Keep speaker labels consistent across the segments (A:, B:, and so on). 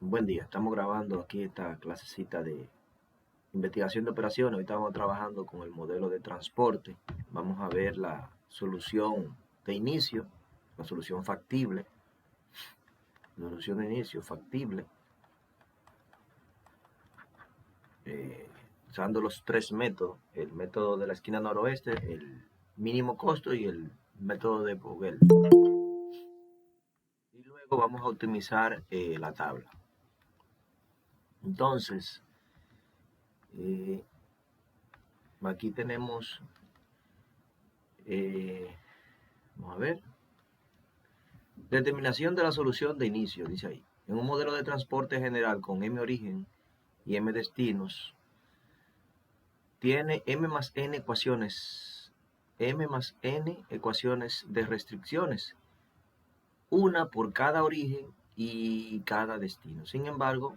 A: Buen día, estamos grabando aquí esta clasecita de investigación de operaciones. Hoy estamos trabajando con el modelo de transporte. Vamos a ver la solución de inicio, la solución factible, usando los tres métodos: el método de la esquina noroeste, el mínimo costo y el método de Vogel. Y luego vamos a optimizar la tabla. Entonces, aquí tenemos, vamos a ver, determinación de la solución de inicio, dice ahí. En un modelo de transporte general con M origen y M destinos, tiene M más N ecuaciones de restricciones, una por cada origen y cada destino. Sin embargo,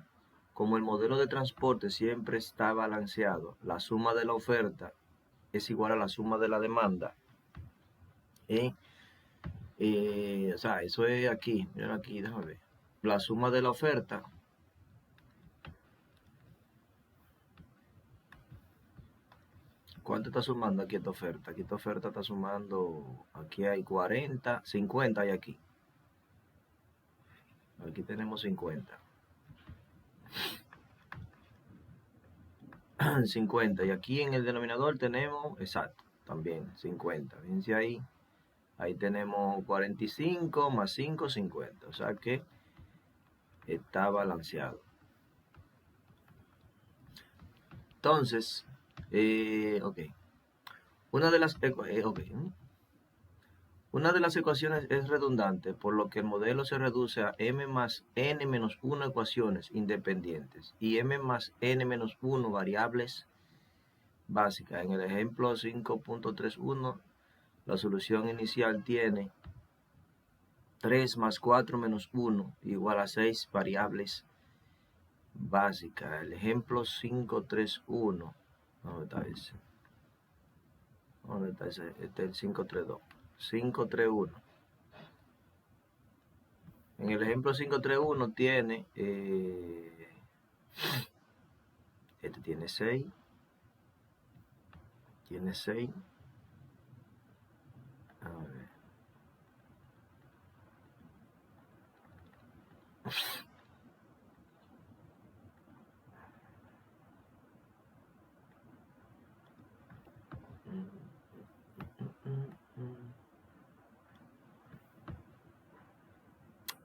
A: como el modelo de transporte siempre está balanceado, la suma de la oferta es igual a la suma de la demanda. O sea, eso es aquí, miren aquí, déjame ver. La suma de la oferta ¿cuánto está sumando aquí esta oferta? Aquí esta oferta está sumando, aquí hay 40, 50 hay aquí. Aquí tenemos 50. 50. Y aquí en el denominador tenemos, exacto, también 50. Fíjense ahí. Ahí tenemos 45 más 5, 50. O sea que está balanceado. Entonces, ok. Una de las ecuaciones es redundante, por lo que el modelo se reduce a m más n menos 1 ecuaciones independientes y m más n menos 1 variables básicas. En el ejemplo 5.31, la solución inicial tiene 3 más 4 menos 1 igual a 6 variables básicas. El ejemplo 5.31, ¿dónde está ese? ¿Dónde está ese? Este es el 5.32. 5.31. En el ejemplo 5.31 tiene, este tiene 6, a ver.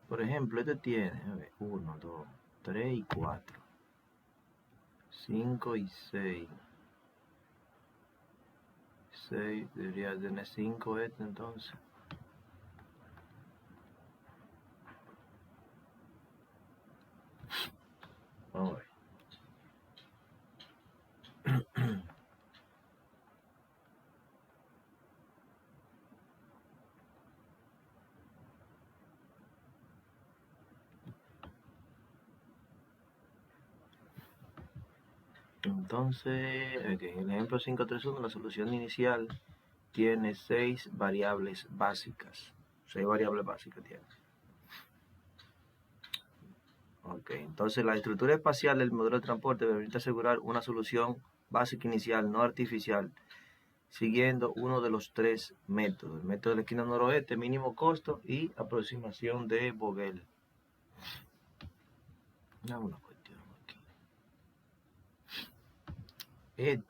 A: Por ejemplo, este tiene 1, 2, 3 y 4, 5 y 6. 6 debería tener 5 este entonces. Vamos a ver. Entonces, en el ejemplo 5.31, la solución inicial tiene 6 variables básicas. 6 variables básicas tiene. Ok, entonces la estructura espacial del modelo de transporte permite asegurar una solución básica inicial no artificial, siguiendo uno de los tres métodos: el método de la esquina noroeste, mínimo costo, y aproximación de Vogel. Una cuestión aquí. El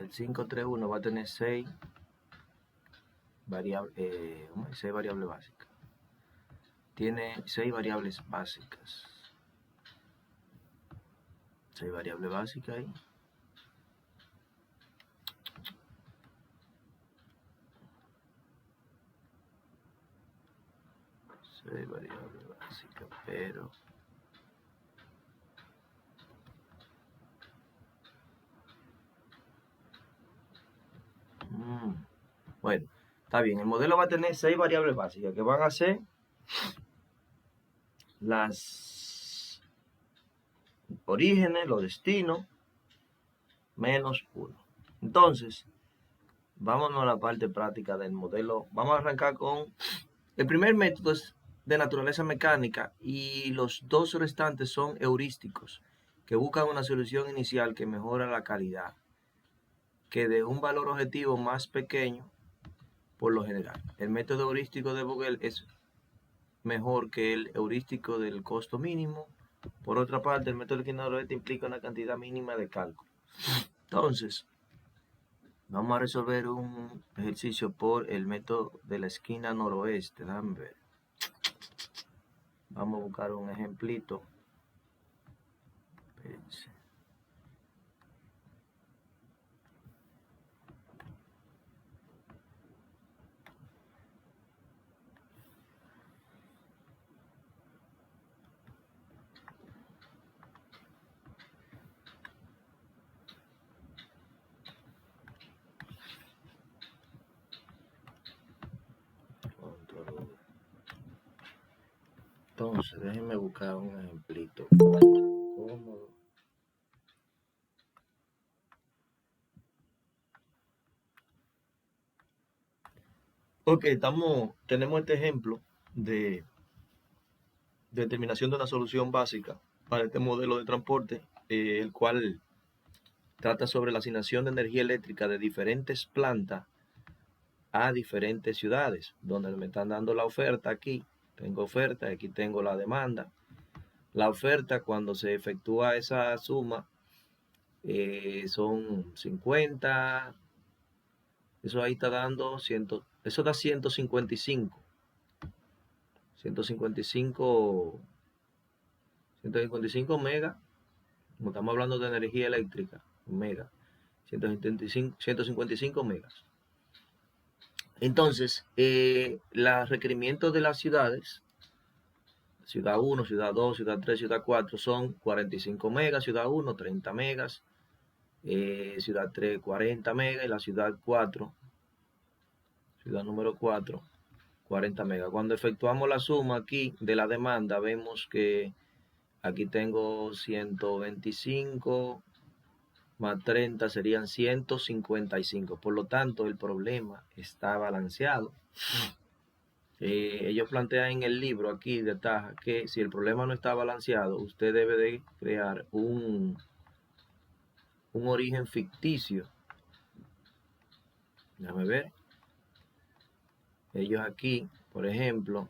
A: 531 va a tener 6 variables básicas. Tiene 6 variables básicas. 6 variables básicas ahí. Variable básica, pero bueno, está bien. El modelo va a tener 6 variables básicas que van a ser las orígenes, los destinos, menos 1. Entonces, vámonos a la parte práctica del modelo. Vamos a arrancar con el primer método. Es de naturaleza mecánica y los dos restantes son heurísticos, que buscan una solución inicial que mejora la calidad, que de un valor objetivo más pequeño por lo general. El método heurístico de Vogel es mejor que el heurístico del costo mínimo. Por otra parte, el método de esquina noroeste implica una cantidad mínima de cálculo. Entonces, vamos a resolver un ejercicio por el método de la esquina noroeste. Déjame ver. Vamos a buscar un ejemplito. Espérense. Entonces, déjenme buscar un ejemplito cómodo. Ok, tenemos este ejemplo de determinación de una solución básica para este modelo de transporte, el cual trata sobre la asignación de energía eléctrica de diferentes plantas a diferentes ciudades, donde me están dando la oferta aquí. Tengo oferta, aquí tengo la demanda. La oferta, cuando se efectúa esa suma, son 50, eso ahí está dando 100, eso da 155 megas, como estamos hablando de energía eléctrica, mega, 155 megas. Entonces, los requerimientos de las ciudades, ciudad 1, ciudad 2, ciudad 3, ciudad 4, son 45 megas, ciudad 1, 30 megas, ciudad 3, 40 megas, y la ciudad 4, ciudad número 4, 40 megas. Cuando efectuamos la suma aquí de la demanda, vemos que aquí tengo 125 más 30 serían 155. Por lo tanto, el problema está balanceado. Ellos plantean en el libro aquí de Taja que si el problema no está balanceado, usted debe de crear un origen ficticio. Déjame ver. Ellos aquí, por ejemplo,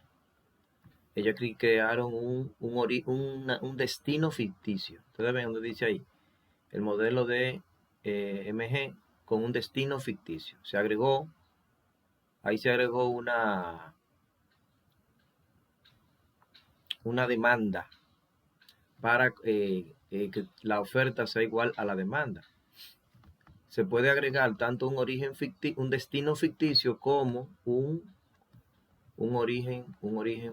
A: ellos aquí crearon un destino ficticio. Ustedes ven donde dice ahí, el modelo de MG con un destino ficticio. Ahí se agregó una demanda para que la oferta sea igual a la demanda. Se puede agregar tanto un destino ficticio como un origen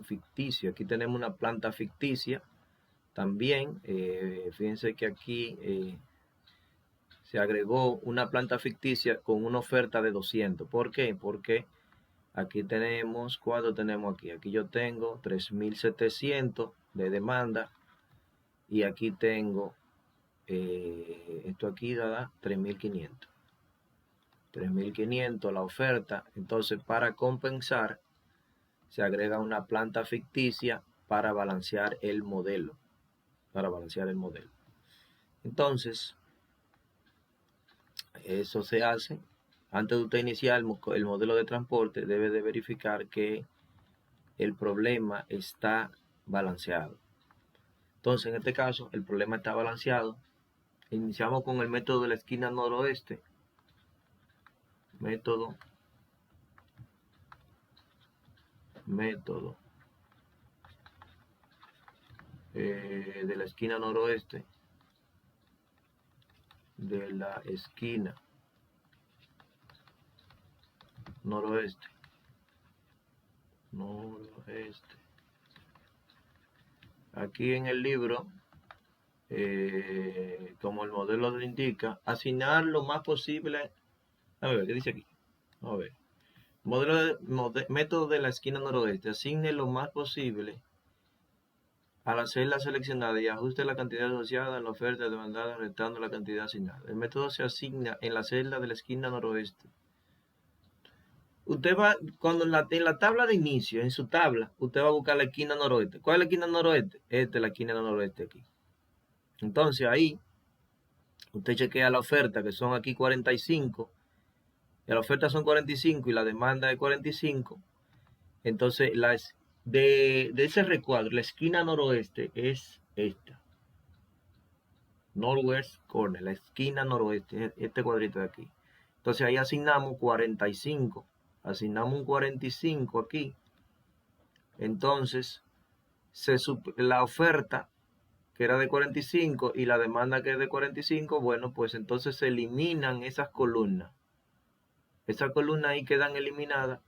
A: ficticio. Aquí tenemos una planta ficticia también. Fíjense que aquí se agregó una planta ficticia con una oferta de 200. ¿Por qué? Porque aquí tenemos, ¿cuánto tenemos aquí? Aquí yo tengo 3.700 de demanda y aquí tengo, esto aquí da 3.500. 3.500 la oferta. Entonces, para compensar, se agrega una planta ficticia para balancear el modelo. Entonces, eso se hace. Antes de usted iniciar el modelo de transporte, debe de verificar que el problema está balanceado. Entonces, en este caso, el problema está balanceado. Iniciamos con el método de la esquina noroeste. Método de la esquina noroeste. De la esquina noroeste. Aquí en el libro, como el modelo lo indica, asignar lo más posible. A ver, ¿qué dice aquí? A ver. Método de la esquina noroeste. Asigne lo más posible a la celda seleccionada y ajuste la cantidad asociada a la oferta demandada restando la cantidad asignada. El método se asigna en la celda de la esquina noroeste. Usted va, cuando en la tabla de inicio, en su tabla, usted va a buscar la esquina noroeste. ¿Cuál es la esquina noroeste? Esta es la esquina noroeste aquí. Entonces ahí, usted chequea la oferta, que son aquí 45. Y la oferta son 45 y la demanda es 45. Entonces, de ese recuadro, la esquina noroeste es esta. Northwest corner, la esquina noroeste, este cuadrito de aquí. Entonces ahí asignamos 45. Asignamos un 45 aquí. Entonces, la oferta que era de 45 y la demanda que es de 45, bueno, pues entonces se eliminan esas columnas. Esas columnas ahí quedan eliminadas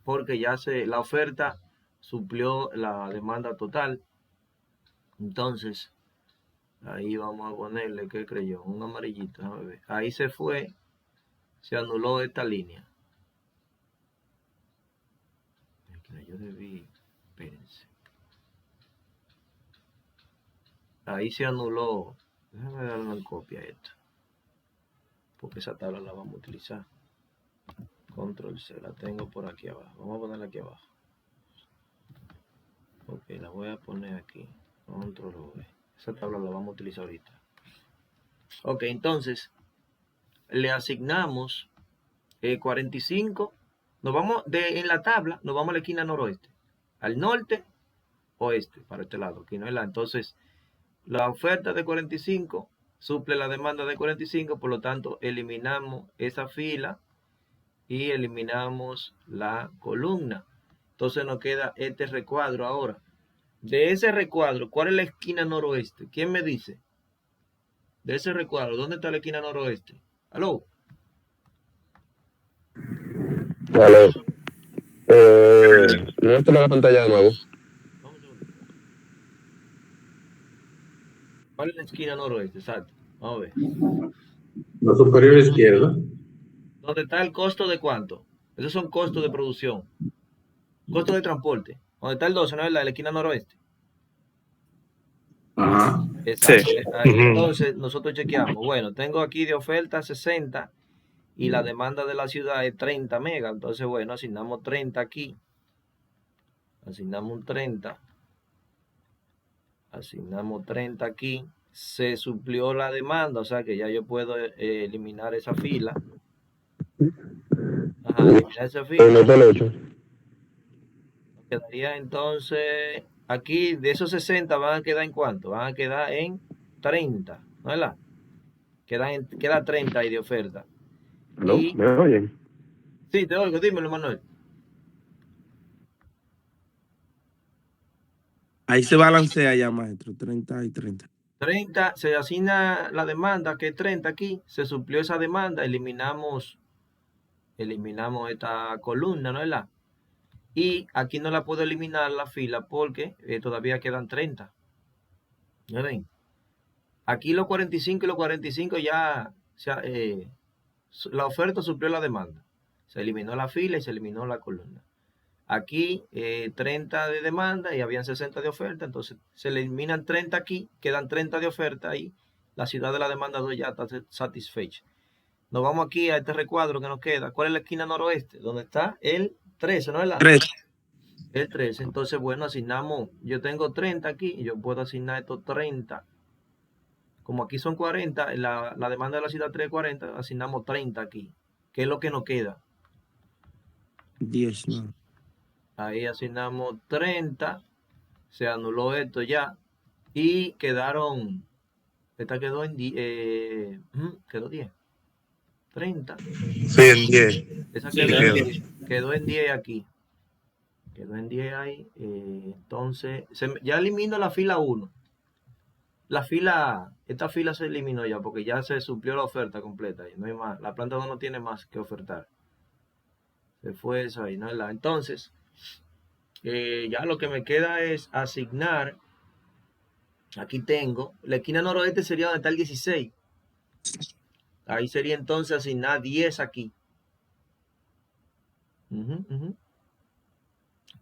A: porque ya la oferta suplió la demanda total. Entonces, ahí vamos a ponerle, ¿qué creyó? Un amarillito, déjame ver. Ahí se fue, se anuló esta línea. Yo debí, espérense. Ahí se anuló. Déjame darle una copia a esto, porque esa tabla la vamos a utilizar. Control C, la tengo por aquí abajo. Vamos a ponerla aquí abajo. Ok, la voy a poner aquí. Control V. Esa tabla la vamos a utilizar ahorita. Ok, entonces le asignamos 45. Nos vamos en la tabla, nos vamos a la esquina noroeste. Al norte, oeste, para este lado. Aquí no es entonces, la oferta de 45 suple la demanda de 45, por lo tanto, eliminamos esa fila y eliminamos la columna. Entonces nos queda este recuadro ahora. De ese recuadro, ¿cuál es la esquina noroeste? ¿Quién me dice? De ese recuadro, ¿dónde está la esquina noroeste? ¿Aló?
B: Vale. Muestra la pantalla de nuevo.
A: Vamos a ver. ¿Cuál es la esquina noroeste? Exacto. Vamos a ver.
C: La superior izquierda.
A: ¿Dónde está el costo de cuánto? Esos son costos de producción. Costo de transporte. ¿Dónde está el 12, no es la esquina noroeste?
C: Ajá.
A: Exacto.
B: Sí.
A: Ahí entonces nosotros chequeamos. Bueno, tengo aquí de oferta 60 y la demanda de la ciudad es 30 megas. Entonces, bueno, asignamos 30 aquí. Asignamos un 30. Asignamos 30 aquí. Se suplió la demanda, o sea que ya yo puedo eliminar esa fila. Ajá, eliminar esa fila.
B: El 8.
A: Quedaría entonces, aquí de esos 60 van a quedar en cuánto? Van a quedar en 30, ¿no es verdad? Queda 30 ahí de oferta.
B: ¿Aló?
A: Y,
B: ¿Me oyen?
A: sí, te oigo, dímelo, Manuel.
D: Ahí se balancea ya, maestro, 30 y 30.
A: 30, se asigna la demanda, que es 30 aquí, se suplió esa demanda, eliminamos esta columna, ¿no es verdad? Y aquí no la puedo eliminar la fila porque todavía quedan 30. ¿No ven? Aquí los 45 y los 45 ya, la oferta suplió la demanda. Se eliminó la fila y se eliminó la columna. Aquí 30 de demanda y habían 60 de oferta, entonces se eliminan 30 aquí, quedan 30 de oferta y la ciudad de la demanda 2 ya está satisfecha. Nos vamos aquí a este recuadro que nos queda. ¿Cuál es la esquina noroeste? ¿Dónde está el 13, no es la?
D: 3.
A: El 13. Entonces, bueno, asignamos, yo tengo 30 aquí y yo puedo asignar estos 30. Como aquí son 40, la demanda de la ciudad 340, asignamos 30 aquí. ¿Qué es lo que nos queda?
D: 10, no.
A: Ahí asignamos 30. Se anuló esto ya. Y quedaron, esta quedó en 10. Quedó 10. 30.
B: Sí, en 10.
A: Esa
D: Sí,
A: quedó en 10 aquí. Quedó en 10 ahí. Entonces, ya elimino la fila 1. Esta fila se eliminó ya porque ya se suplió la oferta completa. Y no hay más. La planta no tiene más que ofertar. Se fue eso ahí, ¿no? Entonces, ya lo que me queda es asignar. Aquí tengo. La esquina noroeste sería donde está el 16. Ahí sería entonces asignar 10 aquí.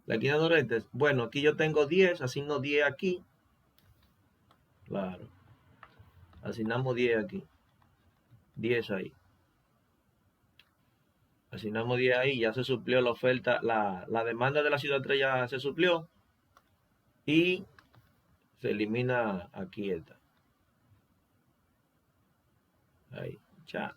A: La esquina noroeste. Bueno, aquí yo tengo 10. Asigno 10 aquí. Claro. Asignamos 10 aquí. 10 ahí. Asignamos 10 ahí, ya se suplió la oferta, la demanda de la ciudad 3 ya se suplió. Y se elimina aquí esta. Ahí, ya.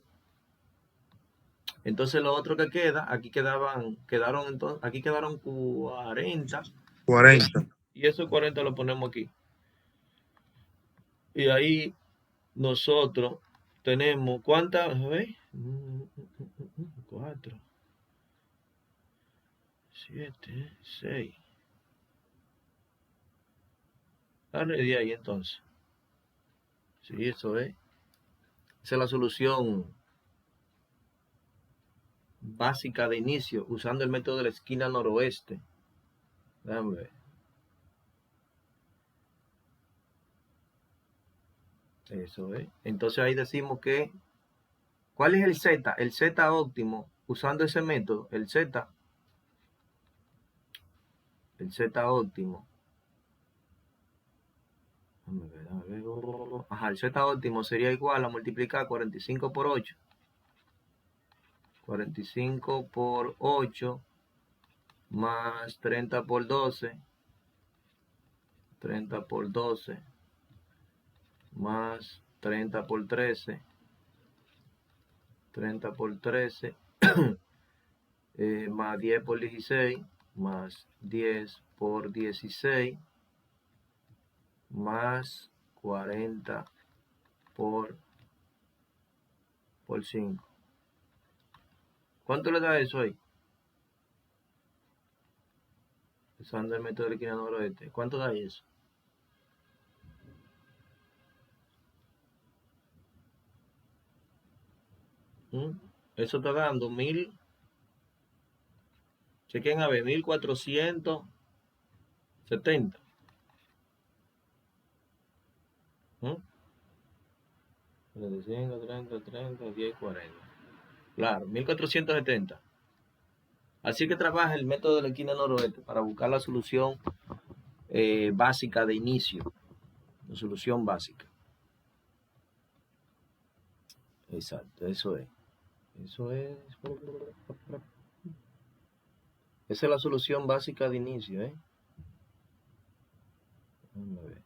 A: Entonces lo otro que queda, aquí quedaron 40.
B: 40.
A: Y esos 40 lo ponemos aquí. Y ahí nosotros tenemos, ¿cuántas? 4, 7, 6. Dale de ahí entonces. Sí, eso es. Esa es la solución básica de inicio, usando el método de la esquina noroeste. Déjame ver. Eso es. Entonces ahí decimos que, ¿cuál es el Z? El Z óptimo, usando ese método, el Z óptimo. Déjame ver. Ajá, el Z óptimo sería igual a multiplicar 45 por 8. 45 por 8 más 30 por 12. 30 por 12 más 30 por 13. 30 por 13 más 10 por 16 más 10 por 16 más 40 por 5. ¿Cuánto le da eso ahí? Usando el método de la esquina noroeste. ¿Cuánto da eso? Eso está dando 1000. Chequen a ver, 1470. 35, 30, 30, 10, 40. Claro, 1470. Así que trabaja el método de la esquina noroeste para buscar la solución básica de inicio. La solución básica. Exacto, eso es. Eso es. Esa es la solución básica de inicio, ¿eh? Vamos a ver.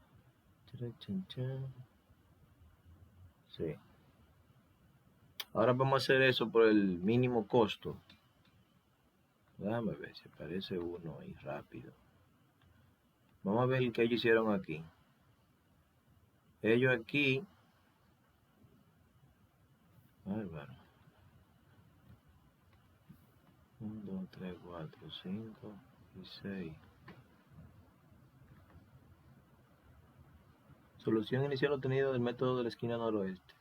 A: Sí. Ahora vamos a hacer eso por el mínimo costo. Déjame ver si aparece uno ahí rápido. Vamos a ver qué ellos hicieron aquí. Ellos aquí. Bárbaro. 1, 2, 3, 4, 5 y 6. Solución inicial obtenida del método de la esquina noroeste.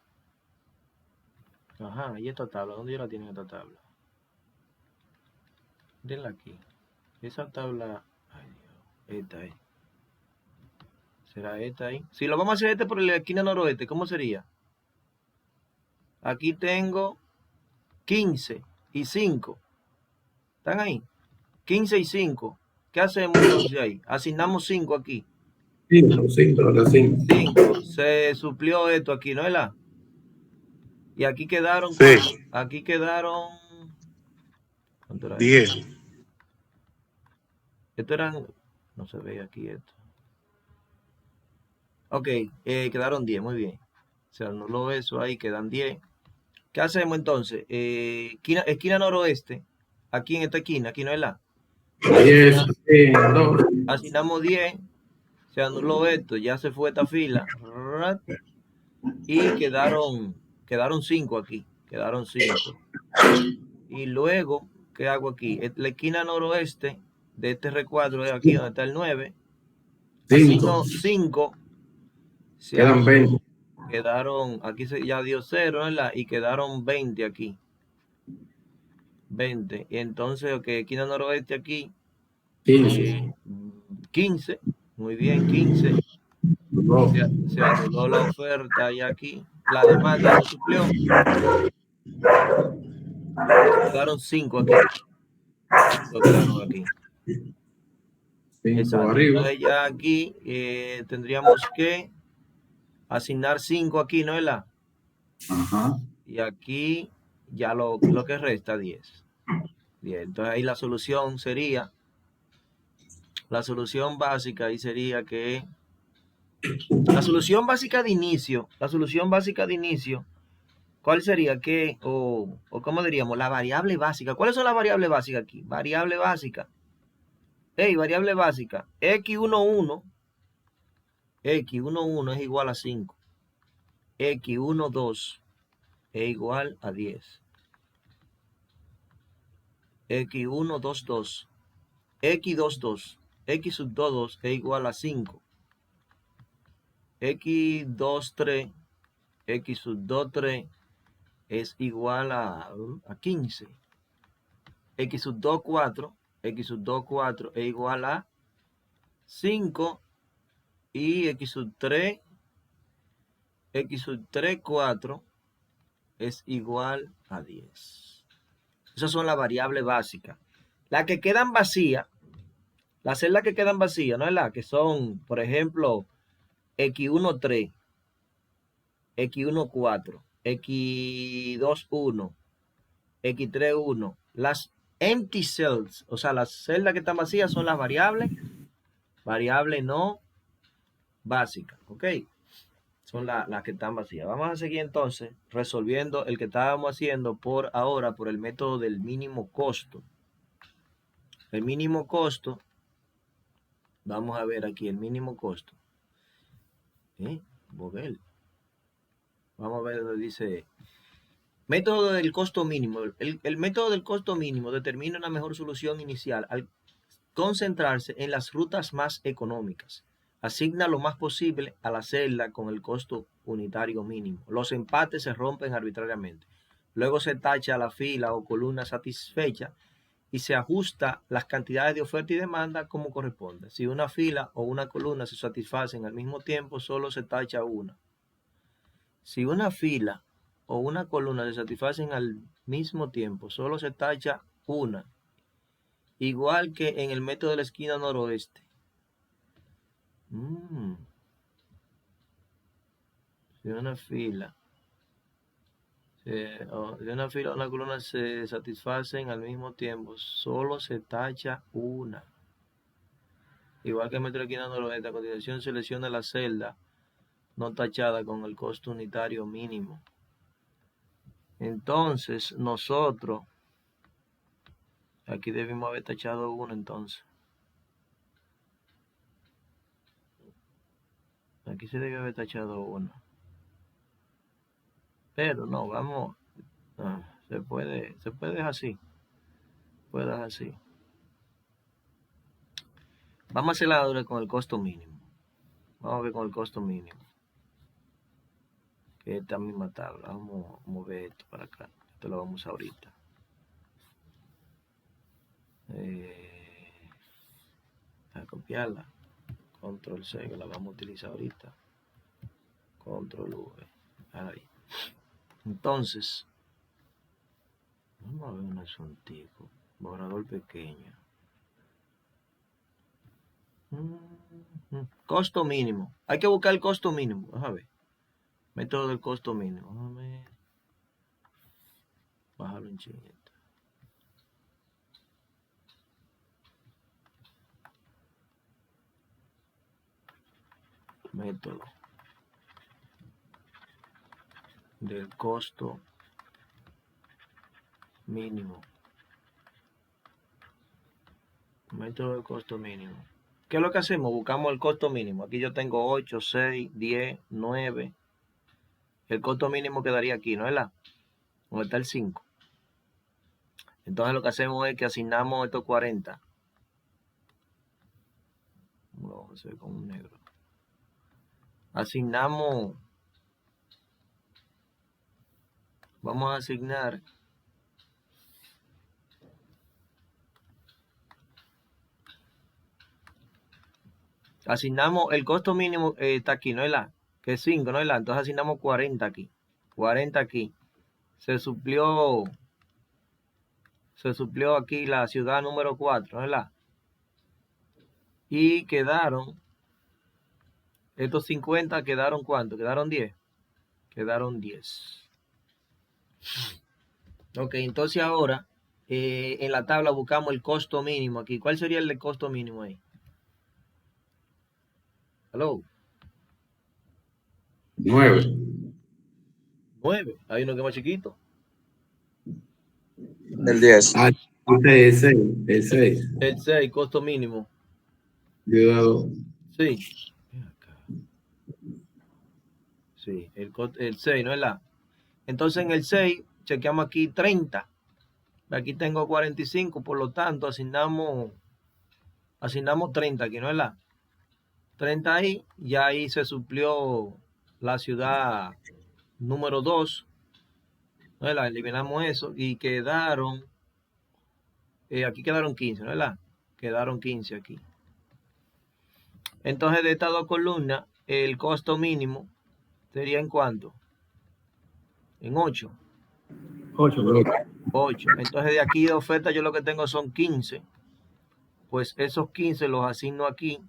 A: Ajá, ¿y esta tabla? ¿Dónde ya la tienen esta tabla? Denla aquí. Esa tabla. Ay, Dios. Esta ahí. ¿Será esta ahí? Si lo vamos a hacer por la esquina noroeste, ¿cómo sería? Aquí tengo 15 y 5. ¿Están ahí? 15 y 5. ¿Qué hacemos entonces ahí? Asignamos 5 aquí.
C: 5,
A: 5. Se suplió esto aquí, ¿no es la? Y aquí quedaron.
B: Sí.
A: Aquí quedaron. ¿Cuánto era
B: 10.
A: esto eran. No se ve aquí esto. Ok, quedaron 10, muy bien. Se anuló eso ahí, quedan 10. ¿Qué hacemos entonces? Esquina noroeste. Aquí en esta esquina, aquí no es la.
C: 10, 2.
A: Asignamos 10. Se anuló esto, ya se fue esta fila. Y quedaron 5 aquí. Quedaron 5. Y luego, ¿qué hago aquí? La esquina noroeste de este recuadro es aquí donde está el 9.
C: 5.
A: 5.
C: Quedan 20.
A: Quedaron, aquí ya dio 0, ¿verdad? Y quedaron 20 aquí. 20. Y entonces, ok, esquina noroeste aquí.
C: 15.
A: 15. Muy bien, 15.
C: No.
A: Se anuló la oferta y aquí la demanda se suplió. Quedaron 5 aquí. Lo quedaron aquí.
C: 5
A: Exacto.
C: arriba.
A: Entonces ya aquí tendríamos que asignar 5 aquí, ¿no es la?
C: Ajá.
A: Y aquí ya lo que resta 10. Bien, entonces ahí la solución básica ahí sería que la solución básica de inicio, ¿cuál sería? ¿Qué? O ¿cómo diríamos? La variable básica. ¿Cuáles son las variables básicas aquí? Variable básica. Variable básica. X11 es igual a 5. X12 es igual a 10. X122. X22. X sub 22 es igual a 5. X23. X sub 23 es igual a 15. X sub 24. X sub 24 es igual a 5. Y X sub 3. X sub 3, 4 es igual a 10. Esas son las variables básicas. Las que quedan vacías, las celdas que quedan vacías, ¿no es la? Que son, por ejemplo, X13, X14, X21, X31. Las empty cells, o sea, las celdas que están vacías son las variables no básicas, ¿ok? Son las que están vacías. Vamos a seguir entonces resolviendo el que estábamos haciendo por ahora por el método del mínimo costo. El mínimo costo, vamos a ver aquí el mínimo costo. Vogel. Vamos a ver donde dice método del costo mínimo. El método del costo mínimo determina una mejor solución inicial al concentrarse en las rutas más económicas. Asigna lo más posible a la celda con el costo unitario mínimo. Los empates se rompen arbitrariamente. Luego se tacha la fila o columna satisfecha y se ajusta las cantidades de oferta y demanda como corresponde. Si una fila o una columna se satisfacen al mismo tiempo, solo se tacha una. Si una fila o una columna se satisfacen al mismo tiempo, solo se tacha una. Igual que en el método de la esquina noroeste. Si una fila o una columna se satisfacen al mismo tiempo, solo se tacha una. Igual que en el método de la esquina noroeste, a continuación selecciona la celda no tachada con el costo unitario mínimo. Entonces, nosotros aquí debimos haber tachado una entonces. Aquí se debió haber tachado una. Pero no, vamos. Se puede dejar así. Puede dejar así. Vamos a hacer la obra con el costo mínimo. Vamos a ver con el costo mínimo. Que esta misma tabla. Vamos a mover esto para acá. Esto lo vamos a ahorita. A copiarla. Control C, que la vamos a utilizar ahorita. Control V. Ahí. Entonces, vamos a ver un asuntico. Borrador pequeño. Costo mínimo. Hay que buscar el costo mínimo. Déjame ver. Método del costo mínimo. Déjame bajarlo un chinguito. Método del costo mínimo. Método del costo mínimo. ¿Qué es lo que hacemos? Buscamos el costo mínimo. Aquí yo tengo 8, 6, 10, 9. El costo mínimo quedaría aquí, ¿no es la? Donde está el 5. Entonces lo que hacemos es que asignamos estos 40. Vamos a hacer con un negro. Asignamos. Vamos a asignar. Asignamos el costo mínimo, está aquí, ¿no es la? Que es 5, ¿no es la? Entonces asignamos 40 aquí. 40 aquí. Se suplió aquí la ciudad número 4, ¿no es la? Y quedaron, estos 50 quedaron ¿cuánto? Quedaron 10. Quedaron 10. Ok, entonces ahora en la tabla buscamos el costo mínimo aquí. ¿Cuál sería el de costo mínimo ahí? Hello.
C: 9.
A: 9. Hay uno que es más chiquito.
E: El 10.
C: Ah, el 6. El 6.
A: El 6, costo mínimo.
C: Yo he dado.
A: Sí. Sí, el 6, ¿no es la? Entonces en el 6, chequeamos aquí 30. Aquí tengo 45, por lo tanto asignamos 30 aquí, ¿no es la? 30 ahí, ya ahí se suplió la ciudad número 2, ¿no es la? Eliminamos eso y quedaron, aquí quedaron 15, ¿no es la? Quedaron 15 aquí. Entonces de estas dos columnas, el costo mínimo sería ¿en cuánto? En 8.
C: 8.
A: 8. Entonces de aquí de oferta yo lo que tengo son 15. Pues esos 15 los asigno aquí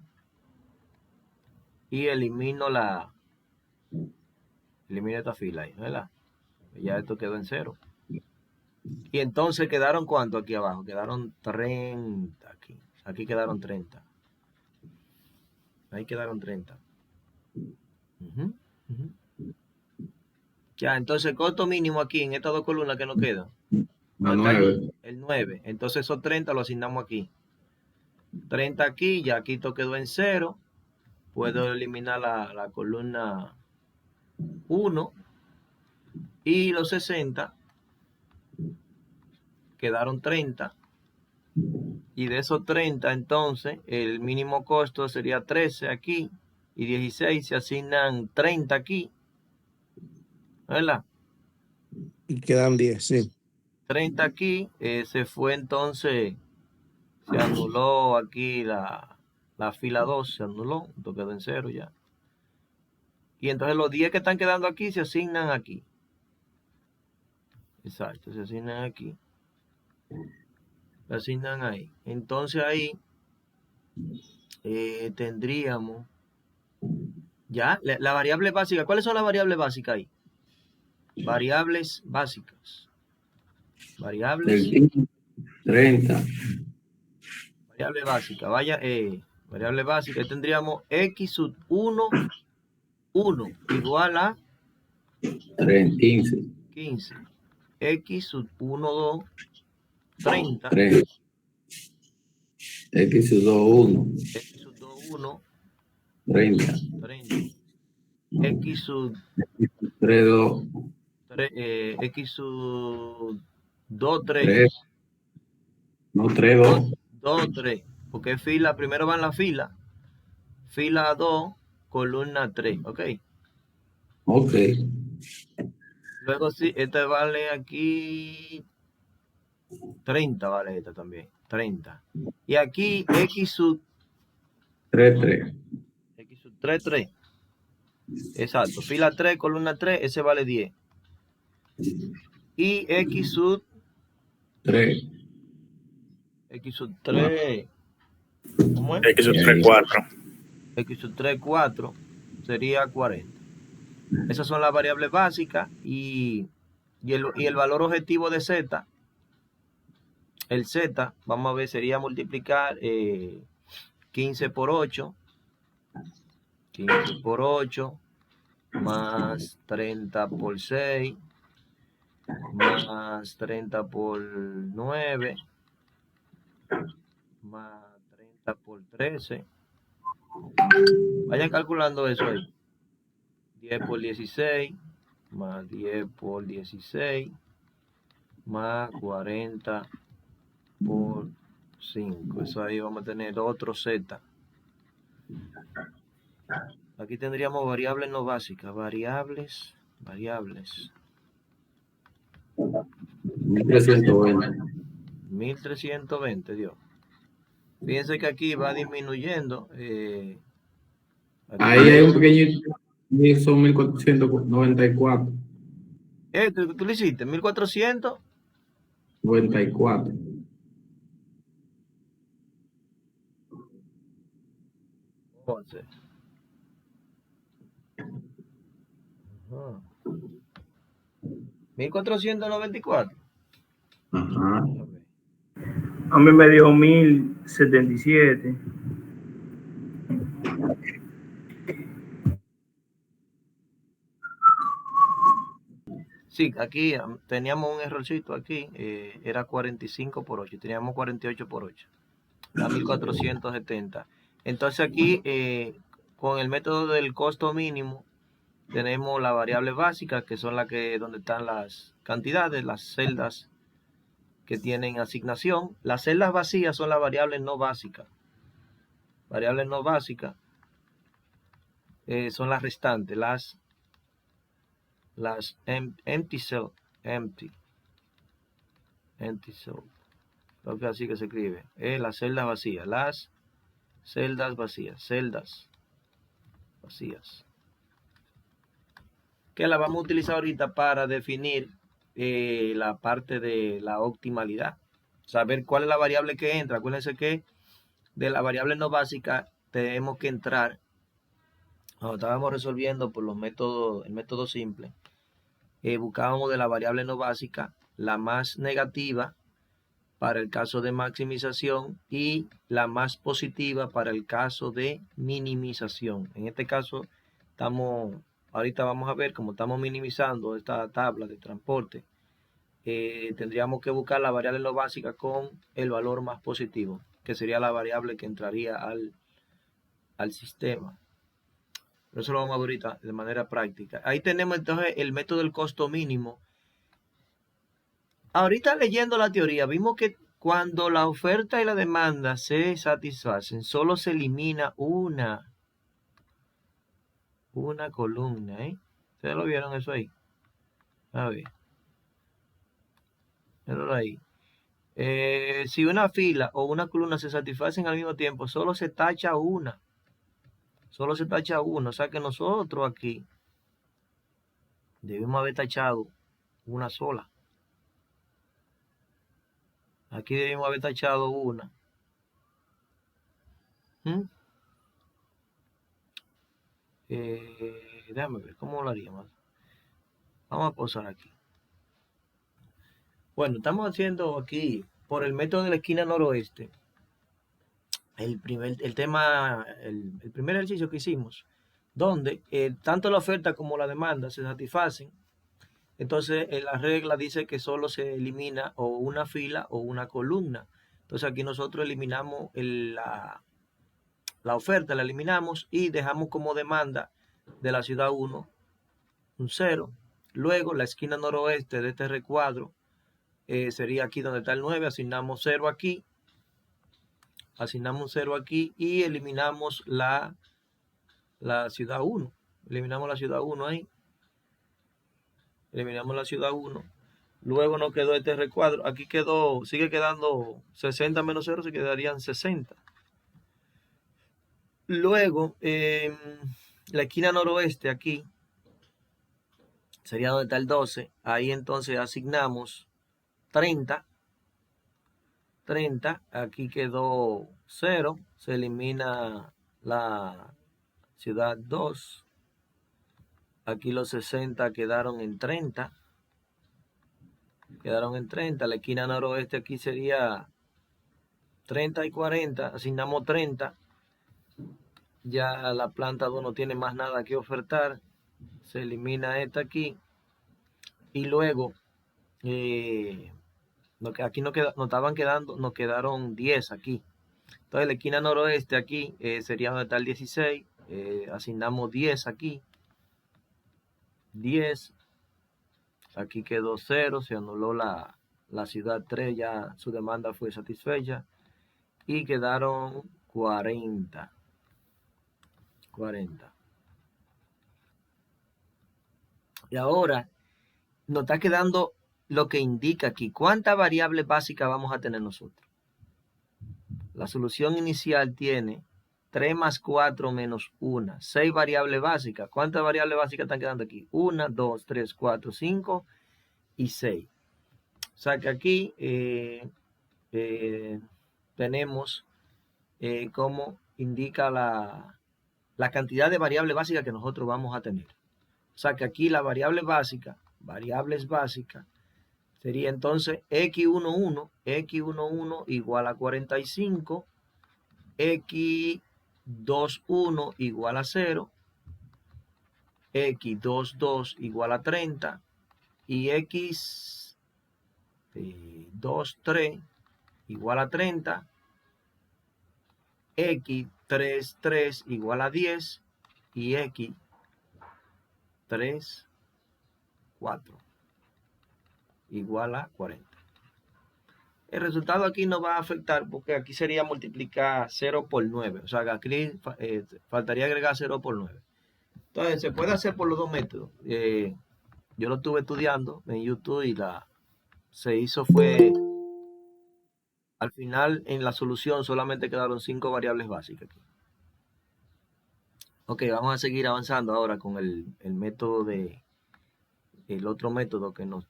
A: y elimino esta fila ahí, ¿verdad? Ya esto quedó en 0. Y entonces quedaron ¿cuánto aquí abajo? Quedaron 30 aquí. Aquí quedaron 30. Ahí quedaron 30. Uh-huh, uh-huh. Ya, entonces el costo mínimo aquí en estas dos columnas que nos quedan.
C: La 9.
A: El 9. Entonces esos 30 lo asignamos aquí. 30 aquí, ya aquí esto quedó en 0. Puedo eliminar la columna 1 y los 60 quedaron 30. Y de esos 30, entonces, el mínimo costo sería 13 aquí y 16 se asignan 30 aquí, ¿verdad?
D: Y quedan 10, sí.
A: 30 aquí, se fue entonces, se anuló aquí la fila 2, se anuló, esto quedó en 0 ya. Y entonces los 10 que están quedando aquí se asignan aquí. Exacto, se asignan aquí. Se asignan ahí. Entonces ahí tendríamos ya la variable básica. ¿Cuáles son las variables básicas ahí? Variables básicas. Variables.
C: 30.
A: Variable básica. Variable básica. Ahí tendríamos x sub 1, 1 igual a
C: 15.
A: 15. X sub 1, 2, 30.
C: 3. X sub 2, 1.
A: X sub 2, 1,
C: 30.
A: 30. X sub
C: 3, 2.
A: X sub 2, 3.
C: 3. No, 3, 2.
A: 2, 3. Porque fila, primero van la fila. Fila 2, columna 3. Ok.
C: Ok.
A: Luego sí, esta vale aquí 30, vale esta también. 30. Y aquí X sub
C: 3, 3.
A: X sub 3, 3. Exacto. Fila 3, columna 3, ese vale 10. Y X sub
C: 3.
A: X sub 3. ¿Cómo es?
B: X sub 3, 4.
A: X sub 3, 4 sería 40. Esas son las variables básicas y el valor objetivo de Z. El Z, vamos a ver, sería multiplicar 15 por 8. 15 por 8 más 30 por 6 más 30 por 9 más 30 por 13. Vayan calculando eso ahí. 10 por 16 más 10 por 16 más 40 por 5. Eso ahí vamos a tener otro Z. Aquí tendríamos variables no básicas. Variables.
C: 1320.
A: 1320, Dios. Fíjense que aquí va disminuyendo.
C: Ahí hay un pequeño. Son 1494.
A: ¿Tú lo hiciste? 1400.
C: 94.
A: Ajá. 1494.
C: Ajá.
E: A mí me dio 1077.
A: Sí, aquí teníamos un errorcito aquí, era 45 por 8, teníamos 48 por 8, da 1470. Entonces aquí, con el método del costo mínimo, tenemos la variable básica, que son las que donde están las cantidades, las celdas que tienen asignación. Las celdas vacías son las variables no básicas. Variables no básicas son las restantes, las empty cell, empty cell, lo que así que se escribe, las celdas vacías, las celdas vacías, que la vamos a utilizar ahorita para definir la parte de la optimalidad, saber cuál es la variable que entra. Acuérdense que de la variable no básica tenemos que entrar, cuando estábamos resolviendo por los métodos, el método simple, buscábamos de la variable no básica la más negativa para el caso de maximización y la más positiva para el caso de minimización. En este caso, ahorita vamos a ver cómo estamos minimizando esta tabla de transporte. Tendríamos que buscar la variable no básica con el valor más positivo, que sería la variable que entraría al sistema. Pero eso lo vamos a ver ahorita de manera práctica. Ahí tenemos entonces el método del costo mínimo. Ahorita leyendo la teoría, vimos que cuando la oferta y la demanda se satisfacen, solo se elimina una columna, ¿Ustedes lo vieron eso ahí? A ver. Míralo ahí. Si una fila o una columna se satisfacen al mismo tiempo, solo se tacha una. Solo se tacha una. O sea que nosotros aquí debemos haber tachado una sola. Aquí debemos haber tachado una. Déjame ver cómo lo haríamos. Vamos a pausar aquí. Bueno, estamos haciendo aquí por el método de la esquina noroeste. El primer ejercicio que hicimos, donde tanto la oferta como la demanda se satisfacen. Entonces, la regla dice que solo se elimina o una fila o una columna. Entonces, aquí nosotros eliminamos la oferta, la eliminamos y dejamos como demanda de la ciudad 1 un 0. Luego, la esquina noroeste de este recuadro sería aquí donde está el 9. Asignamos 0 aquí. Asignamos un 0 aquí y eliminamos la ciudad 1. Eliminamos la ciudad 1 ahí. Eliminamos la ciudad 1. Luego nos quedó este recuadro. Aquí sigue quedando 60 menos 0, se quedarían 60. Luego, la esquina noroeste aquí sería donde está el 12. Ahí entonces asignamos 30. Aquí quedó 0. Se elimina la ciudad 2. Aquí los 60 quedaron en 30. La esquina noroeste aquí sería 30 y 40. Asignamos 30. Ya la planta 2 no tiene más nada que ofertar. Se elimina esta aquí. Y luego, aquí nos quedaron 10 aquí. Entonces la esquina noroeste aquí sería donde está el 16. Asignamos 10 aquí. 10. Aquí quedó 0. Se anuló la ciudad 3. Ya su demanda fue satisfecha. Y quedaron 40. Y ahora nos está quedando lo que indica aquí. ¿Cuántas variables básicas vamos a tener nosotros? La solución inicial tiene 3 más 4 menos 1. 6 variables básicas. ¿Cuántas variables básicas están quedando aquí? 1, 2, 3, 4, 5 y 6. O sea que aquí tenemos como indica la cantidad de variables básicas que nosotros vamos a tener. O sea que aquí la variables básicas Sería entonces x11 igual a 45, x21 igual a 0, x22 igual a 30 y x23 igual a 30, x33 igual a 10 y x34 igual a 40. El resultado aquí no va a afectar porque aquí sería multiplicar 0 por 9. O sea, que aquí faltaría agregar 0 por 9. Entonces, se puede hacer por los dos métodos. Yo lo estuve estudiando en YouTube y se hizo fue... Al final, en la solución solamente quedaron 5 variables básicas. Ok, vamos a seguir avanzando ahora con el método el otro método que nos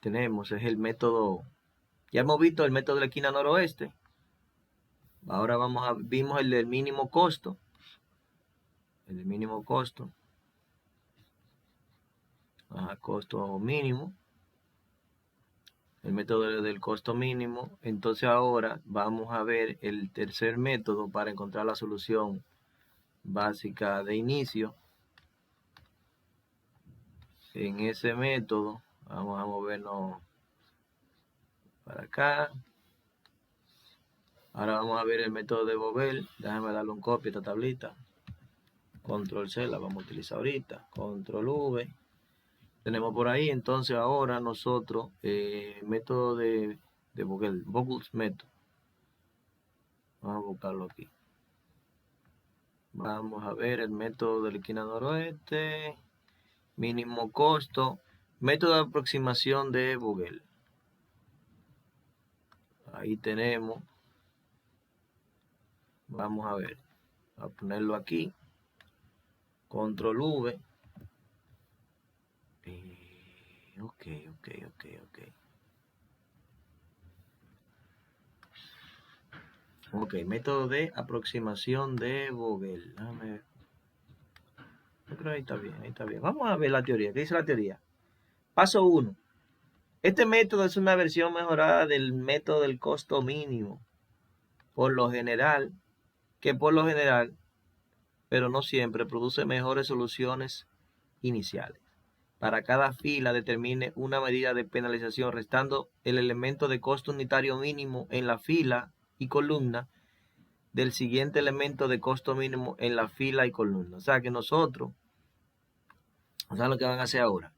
A: tenemos es el método, ya hemos visto el método de la esquina noroeste. Ahora vimos el del mínimo costo. El del mínimo costo. Costo mínimo. El método del costo mínimo. Entonces ahora vamos a ver el tercer método para encontrar la solución básica de inicio. En ese método vamos a movernos para acá. Ahora vamos a ver el método de Bobel. Déjame darle un copia a esta tablita. Control C la vamos a utilizar ahorita. Control V. Tenemos por ahí. Entonces ahora nosotros, método de Bobel. Vogel's método. Vamos a buscarlo aquí. Vamos a ver el método de la esquina noroeste. Mínimo costo. Método de aproximación de Vogel. Ahí tenemos. Vamos a ver. A ponerlo aquí. Control V. Ok. Ok, método de aproximación de Vogel. Déjame ver. Yo creo que ahí está bien. Vamos a ver la teoría. ¿Qué dice la teoría? Paso 1. Este método es una versión mejorada del método del costo mínimo. Por lo general, pero no siempre, produce mejores soluciones iniciales. Para cada fila determine una medida de penalización restando el elemento de costo unitario mínimo en la fila y columna del siguiente elemento de costo mínimo en la fila y columna. O sea que nosotros, ¿saben lo que van a hacer ahora?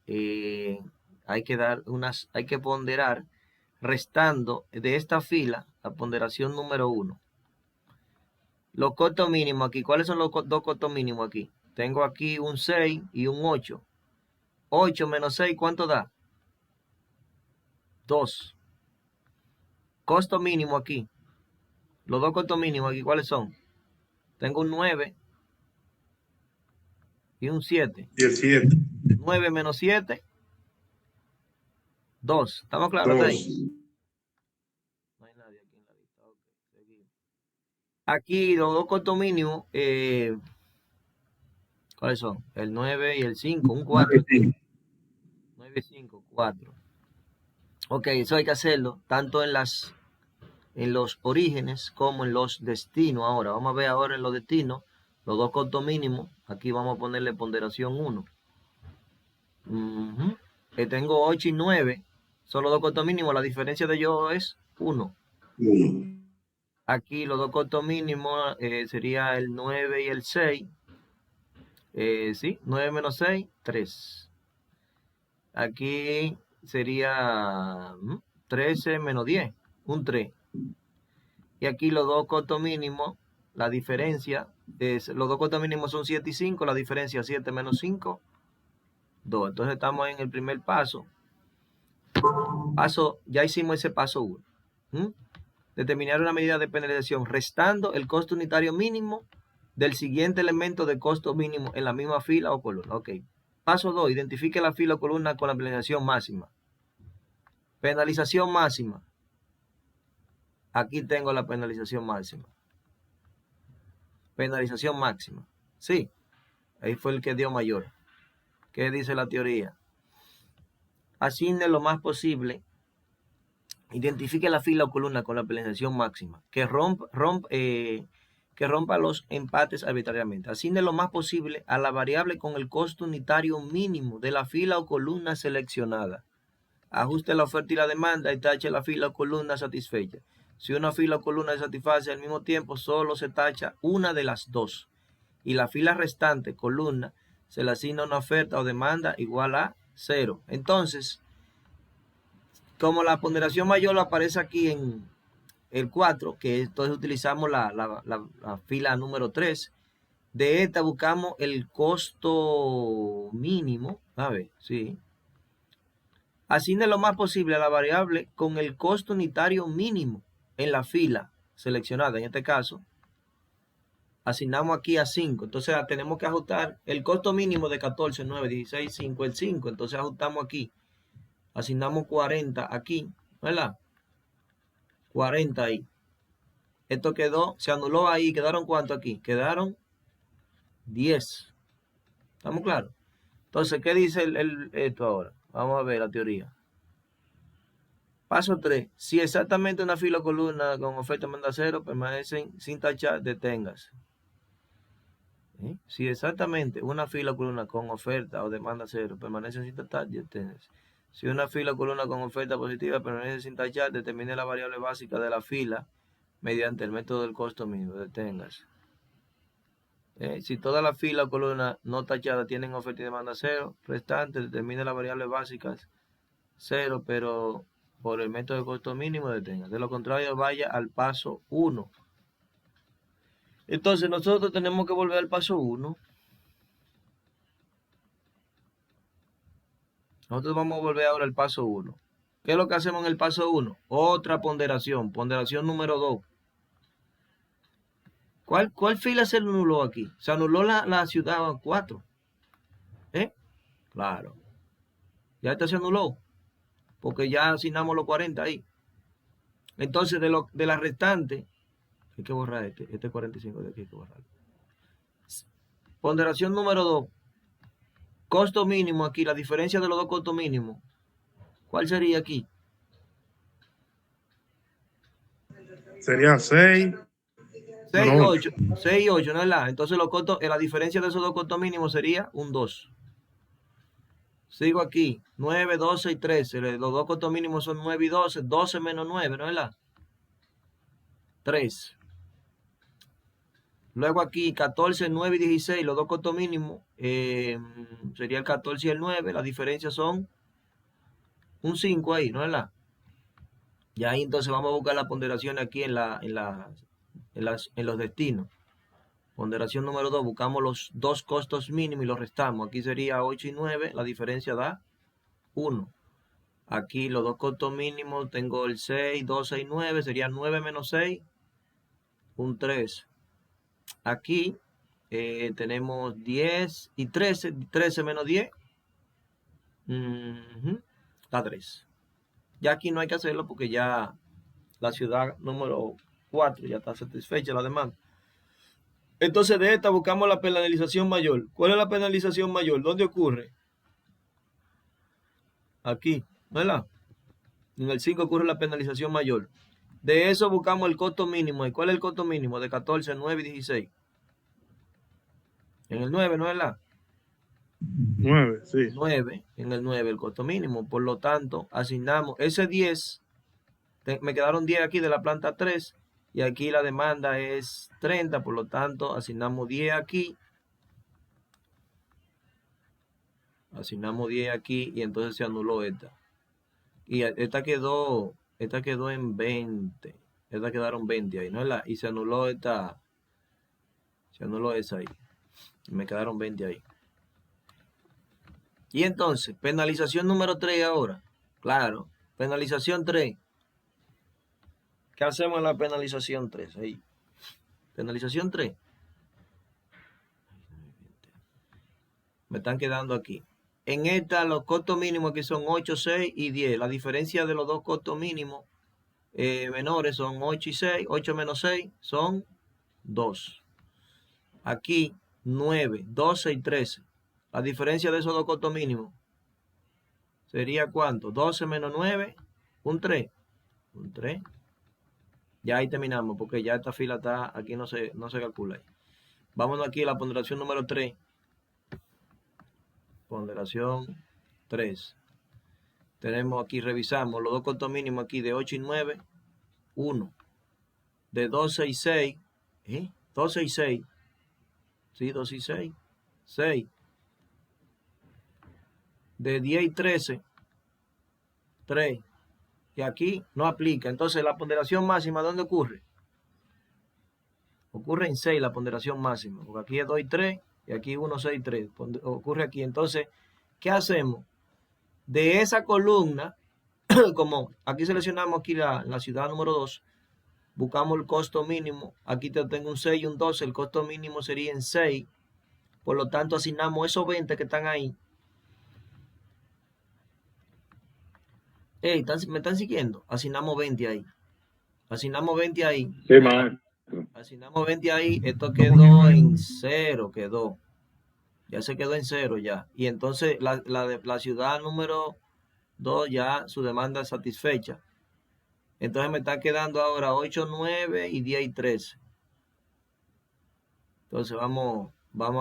A: Hay que ponderar restando de esta fila la ponderación número 1. Los costos mínimos aquí. ¿Cuáles son los dos costos mínimos aquí? Tengo aquí un 6 y un 8. 8 menos 6, ¿cuánto da? 2. Costo mínimo aquí. Los dos costos mínimos aquí, ¿cuáles son? Tengo un 9 y un 7.
B: Y el 7.
A: 9 menos 7, 2. ¿Estamos claros? ¿Está ahí? No hay nadie aquí en la lista. Ok, seguimos. Aquí los dos costos mínimos, ¿cuáles son? El 9 y el 5, un 4. 9 y 5, 4. Ok, eso hay que hacerlo tanto en los orígenes como en los destinos. Ahora, vamos a ver ahora en los destinos, los dos costos mínimos. Aquí vamos a ponerle ponderación 1. Que tengo 8 y 9. Son los dos costos mínimos. La diferencia de ellos es 1. Aquí los dos costos mínimos sería el 9 y el 6. Sí, 9 menos 6, 3. Aquí sería 13 menos 10, un 3. Y aquí los dos costos mínimos, la diferencia, los dos costos mínimos son 7 y 5, la diferencia 7 menos 5, 2. Entonces estamos en el primer paso. Ya hicimos ese paso 1. Determinar una medida de penalización restando el costo unitario mínimo del siguiente elemento de costo mínimo en la misma fila o columna. Ok. Paso 2. Identifique la fila o columna con la penalización máxima. Penalización máxima. Aquí tengo la penalización máxima. Penalización máxima. Sí. Ahí fue el que dio mayor. ¿Qué dice la teoría? asigne lo más posible. Identifique la fila o columna con la penalización máxima, que rompa los empates arbitrariamente. Asigne lo más posible a la variable con el costo unitario mínimo de la fila o columna seleccionada. Ajuste la oferta y la demanda y tache la fila o columna satisfecha. Si una fila o columna se satisface al mismo tiempo, solo se tacha una de las dos. Y la fila restante, columna, se le asigna una oferta o demanda igual a 0. Entonces, como la ponderación mayor aparece aquí en el 4, que entonces utilizamos la fila número 3, de esta buscamos el costo mínimo. A ver, sí. Asigne lo más posible a la variable con el costo unitario mínimo en la fila seleccionada. En este caso, asignamos aquí a 5. Entonces tenemos que ajustar el costo mínimo de 14, 9, 16, 5, el 5. Entonces ajustamos aquí. Asignamos 40 aquí, ¿verdad? 40 ahí. Esto quedó, se anuló ahí. ¿Quedaron cuánto aquí? Quedaron 10. ¿Estamos claros? Entonces, ¿qué dice esto ahora? Vamos a ver la teoría. Paso 3. Si exactamente una fila o columna con oferta demanda 0 permanecen sin tachar, deténgase. Si exactamente una fila o columna con oferta o demanda 0 permanecen sin tachar, deténgase. Si una fila o columna con oferta positiva permanece sin tachar, determine la variable básica de la fila mediante el método del costo mínimo. Deténgase. Si todas las filas o columnas no tachadas tienen oferta y demanda 0, restante, determine las variables básicas 0, pero por el método de costo mínimo detenga. De lo contrario, vaya al paso 1. Entonces, nosotros tenemos que volver al paso 1. Nosotros vamos a volver ahora al paso 1. ¿Qué es lo que hacemos en el paso 1? Otra ponderación. Ponderación número 2. ¿Cuál fila se anuló aquí? Se anuló la ciudad 4. Claro. Ya esta se anuló. Porque ya asignamos los 40 ahí. Entonces, de la restante, hay que borrar este 45 de aquí, hay que borrarlo. Ponderación número 2. Costo mínimo aquí, la diferencia de los dos costos mínimos. ¿Cuál sería aquí?
B: Sería 6.
A: 6 y
B: No.
A: 8. 6 y 8, ¿no es la? Entonces los costos, la diferencia de esos dos costos mínimos sería un 2. Sigo aquí. 9, 12 y 13. Los dos costos mínimos son 9 y 12. 12 menos 9, ¿no es la? 3. Luego aquí 14, 9 y 16. Los dos costos mínimos sería el 14 y el 9. La diferencia son un 5 ahí, ¿no es la? Y ahí entonces vamos a buscar la ponderación aquí en los destinos. Ponderación número 2, buscamos los dos costos mínimos y los restamos. Aquí sería 8 y 9, la diferencia da 1. Aquí los dos costos mínimos, tengo el 6, 12 y 9, sería 9 menos 6, un 3. Aquí tenemos 10 y 13, 13 menos 10, da 3. Ya aquí no hay que hacerlo porque ya la ciudad número 4 ya está satisfecha la demanda. Entonces de esta buscamos la penalización mayor. ¿Cuál es la penalización mayor? ¿Dónde ocurre? Aquí, ¿verdad? En el 5 ocurre la penalización mayor. De eso buscamos el costo mínimo. ¿Y cuál es el costo mínimo? De 14, 9 y 16. En el 9, ¿no es la?
B: 9, sí.
A: 9, en el 9 el costo mínimo. Por lo tanto, asignamos ese 10. Me quedaron 10 aquí de la planta 3. Y aquí la demanda es 30, por lo tanto, asignamos 10 aquí. Asignamos 10 aquí y entonces se anuló esta. Y esta quedó en 20. Esta quedaron 20 ahí, ¿no es la? Y se anuló esta. Se anuló esa ahí. Y me quedaron 20 ahí. Y entonces, penalización número 3 ahora. Claro, penalización 3. ¿Qué hacemos en la penalización 3? Ahí. Penalización 3. Me están quedando aquí. En esta los costos mínimos aquí son 8, 6 y 10. La diferencia de los dos costos mínimos menores son 8 y 6. 8 menos 6 son 2. Aquí 9, 12 y 13. La diferencia de esos dos costos mínimos ¿Sería cuánto? 12 menos 9, un 3. Un 3. Ya ahí terminamos, porque ya esta fila está, aquí no se calcula. Vámonos aquí a la ponderación número 3. Ponderación 3. Tenemos aquí, revisamos los dos costos mínimos aquí de 8 y 9, 1. De 12 y 6, 12 y 6. Sí, 12 y 6, 6. De 10 y 13, 3. Y aquí no aplica. Entonces, la ponderación máxima, ¿dónde ocurre? Ocurre en 6 la ponderación máxima. Porque aquí es 2 y 3 y aquí 1, 6 y 3. Ocurre aquí. Entonces, ¿qué hacemos? De esa columna, como aquí seleccionamos aquí la ciudad número 2, buscamos el costo mínimo. Aquí te tengo un 6 y un 12. El costo mínimo sería en 6. Por lo tanto, asignamos esos 20 que están ahí. ¿Me están siguiendo? Asignamos 20 ahí. Asignamos 20 ahí.
F: Sí, maestro.
A: Asignamos 20 ahí. Esto quedó en 0. Quedó. Ya se quedó en 0 ya. Y entonces la ciudad número 2 ya su demanda es satisfecha. Entonces me está quedando ahora 8, 9 y 10 y 13. Entonces vamos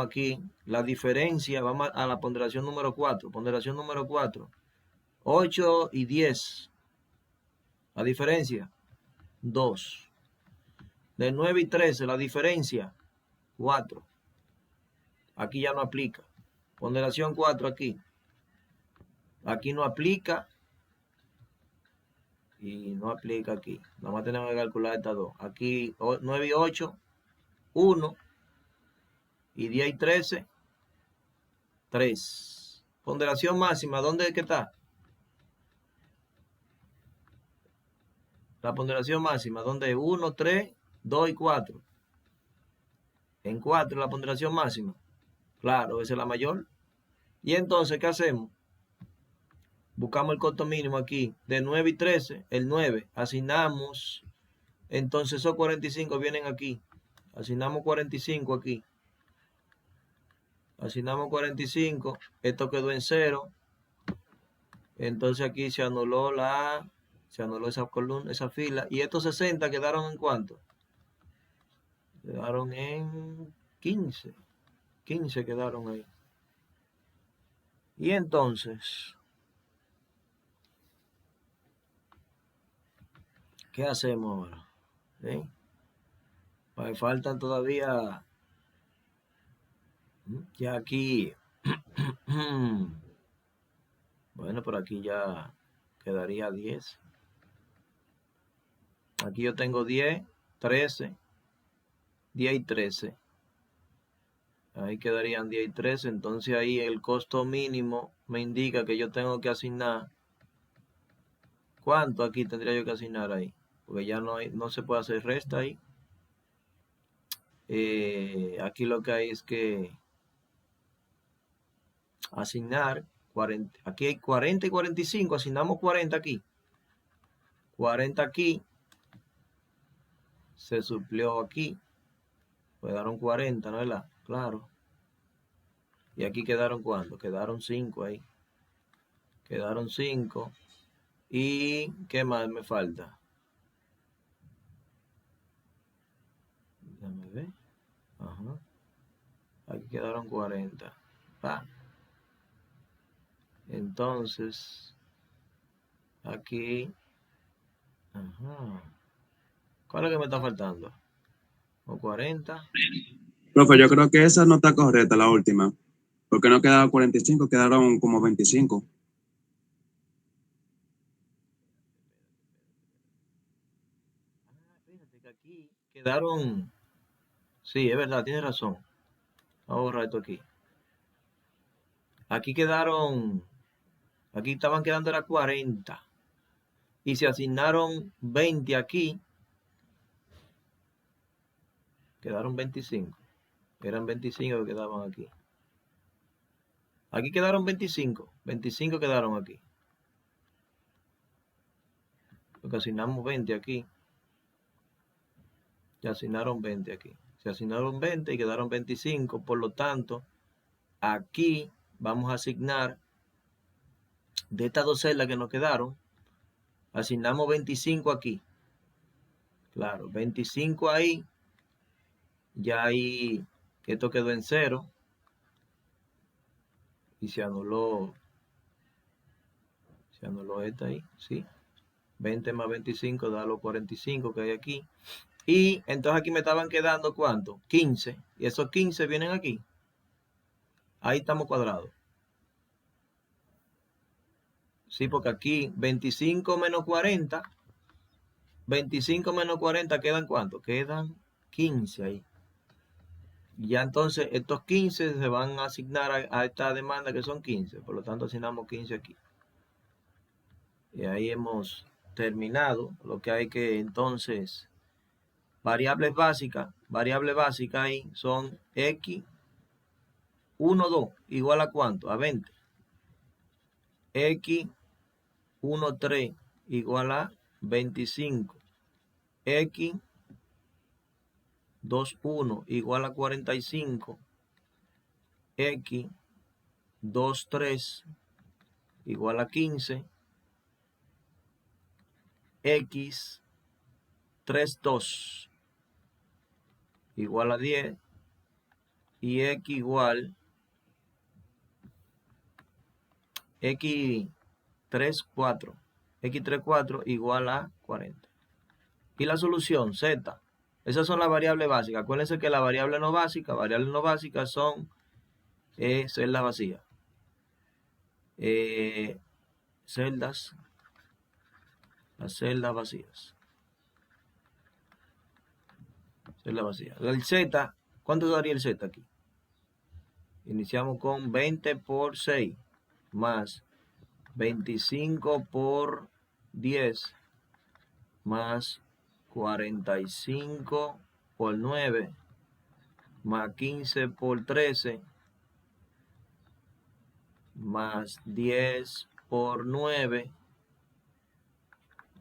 A: aquí. La diferencia, vamos a la ponderación número 4. Ponderación número 4. 8 y 10. La diferencia, 2. De 9 y 13, la diferencia, 4. Aquí ya no aplica. Ponderación 4 aquí. Aquí no aplica. Y no aplica aquí. Nada más tenemos que calcular estas dos. Aquí 9 y 8, 1. Y 10 y 13, 3. Ponderación máxima, ¿dónde es que está? La ponderación máxima, ¿dónde es? 1, 3, 2 y 4. En 4 la ponderación máxima. Claro, esa es la mayor. Y entonces, ¿qué hacemos? Buscamos el costo mínimo aquí. De 9 y 13, el 9. Asignamos. Entonces esos 45 vienen aquí. Asignamos 45 aquí. Asignamos 45. Esto quedó en 0. Entonces aquí se anuló esa columna, esa fila. Y estos 60 quedaron en ¿cuánto? Quedaron en 15. 15 quedaron ahí. Y entonces, ¿qué hacemos ahora? ¿Sí? Pues faltan todavía, ya aquí, bueno, por aquí ya quedaría 10. Aquí yo tengo 10, 13, 10 y 13. Ahí quedarían 10 y 13. Entonces ahí el costo mínimo me indica que yo tengo que asignar. ¿Cuánto aquí tendría yo que asignar ahí? Porque ya no se puede hacer resta ahí. Aquí lo que hay es que asignar 40. Aquí hay 40 y 45. Asignamos 40 aquí. 40 aquí. Se suplió aquí. Quedaron 40, ¿no es verdad? Claro. Y aquí quedaron ¿cuánto? Quedaron 5 ahí. Quedaron 5. ¿Y qué más me falta? Déjame ver. Ajá. Aquí quedaron 40. Entonces, aquí. Ajá. ¿Cuál es que me está faltando? ¿O 40?
G: Profe, yo creo que esa no está correcta, la última. Porque no quedaron 45, quedaron como 25.
A: Fíjate que aquí quedaron. Sí, es verdad, tienes razón. Vamos a borrar esto aquí. Aquí quedaron. Aquí estaban quedando era 40. Y se asignaron 20 aquí. Quedaron 25. Eran 25 que quedaban aquí. Aquí quedaron 25. 25 quedaron aquí. Porque asignamos 20 aquí. Se asignaron 20 aquí. Se asignaron 20 y quedaron 25. Por lo tanto, aquí vamos a asignar de estas dos celdas que nos quedaron, asignamos 25 aquí. Claro, 25 ahí. Ya ahí, esto quedó en 0. Y se anuló esta ahí, ¿sí? 20 más 25 da los 45 que hay aquí. Y entonces aquí me estaban quedando, ¿cuánto? 15. Y esos 15 vienen aquí. Ahí estamos cuadrados. Sí, porque aquí 25 menos 40. 25 menos 40 quedan ¿cuánto? Quedan 15 ahí. Ya entonces estos 15 se van a asignar a esta demanda que son 15. Por lo tanto asignamos 15 aquí. Y ahí hemos terminado. Lo que hay que entonces, variables básicas ahí son x 1, 2 igual a ¿cuánto? A 20. X 1, 3 igual a 25. X 2, 1 igual a 45. X 2, 3 igual a 15. X 3, 2 igual a 10. Y X igual X3, 4. X3, 4 igual a 40. Y la solución, Z. Esas son las variables básicas. Acuérdense que las variables no básicas son celdas vacías. Las celdas vacías. Celdas vacías. El Z, ¿cuánto daría el Z aquí? Iniciamos con 20 por 6 más 25 por 10 más 45 por 9 más 15 por 13 más 10 por 9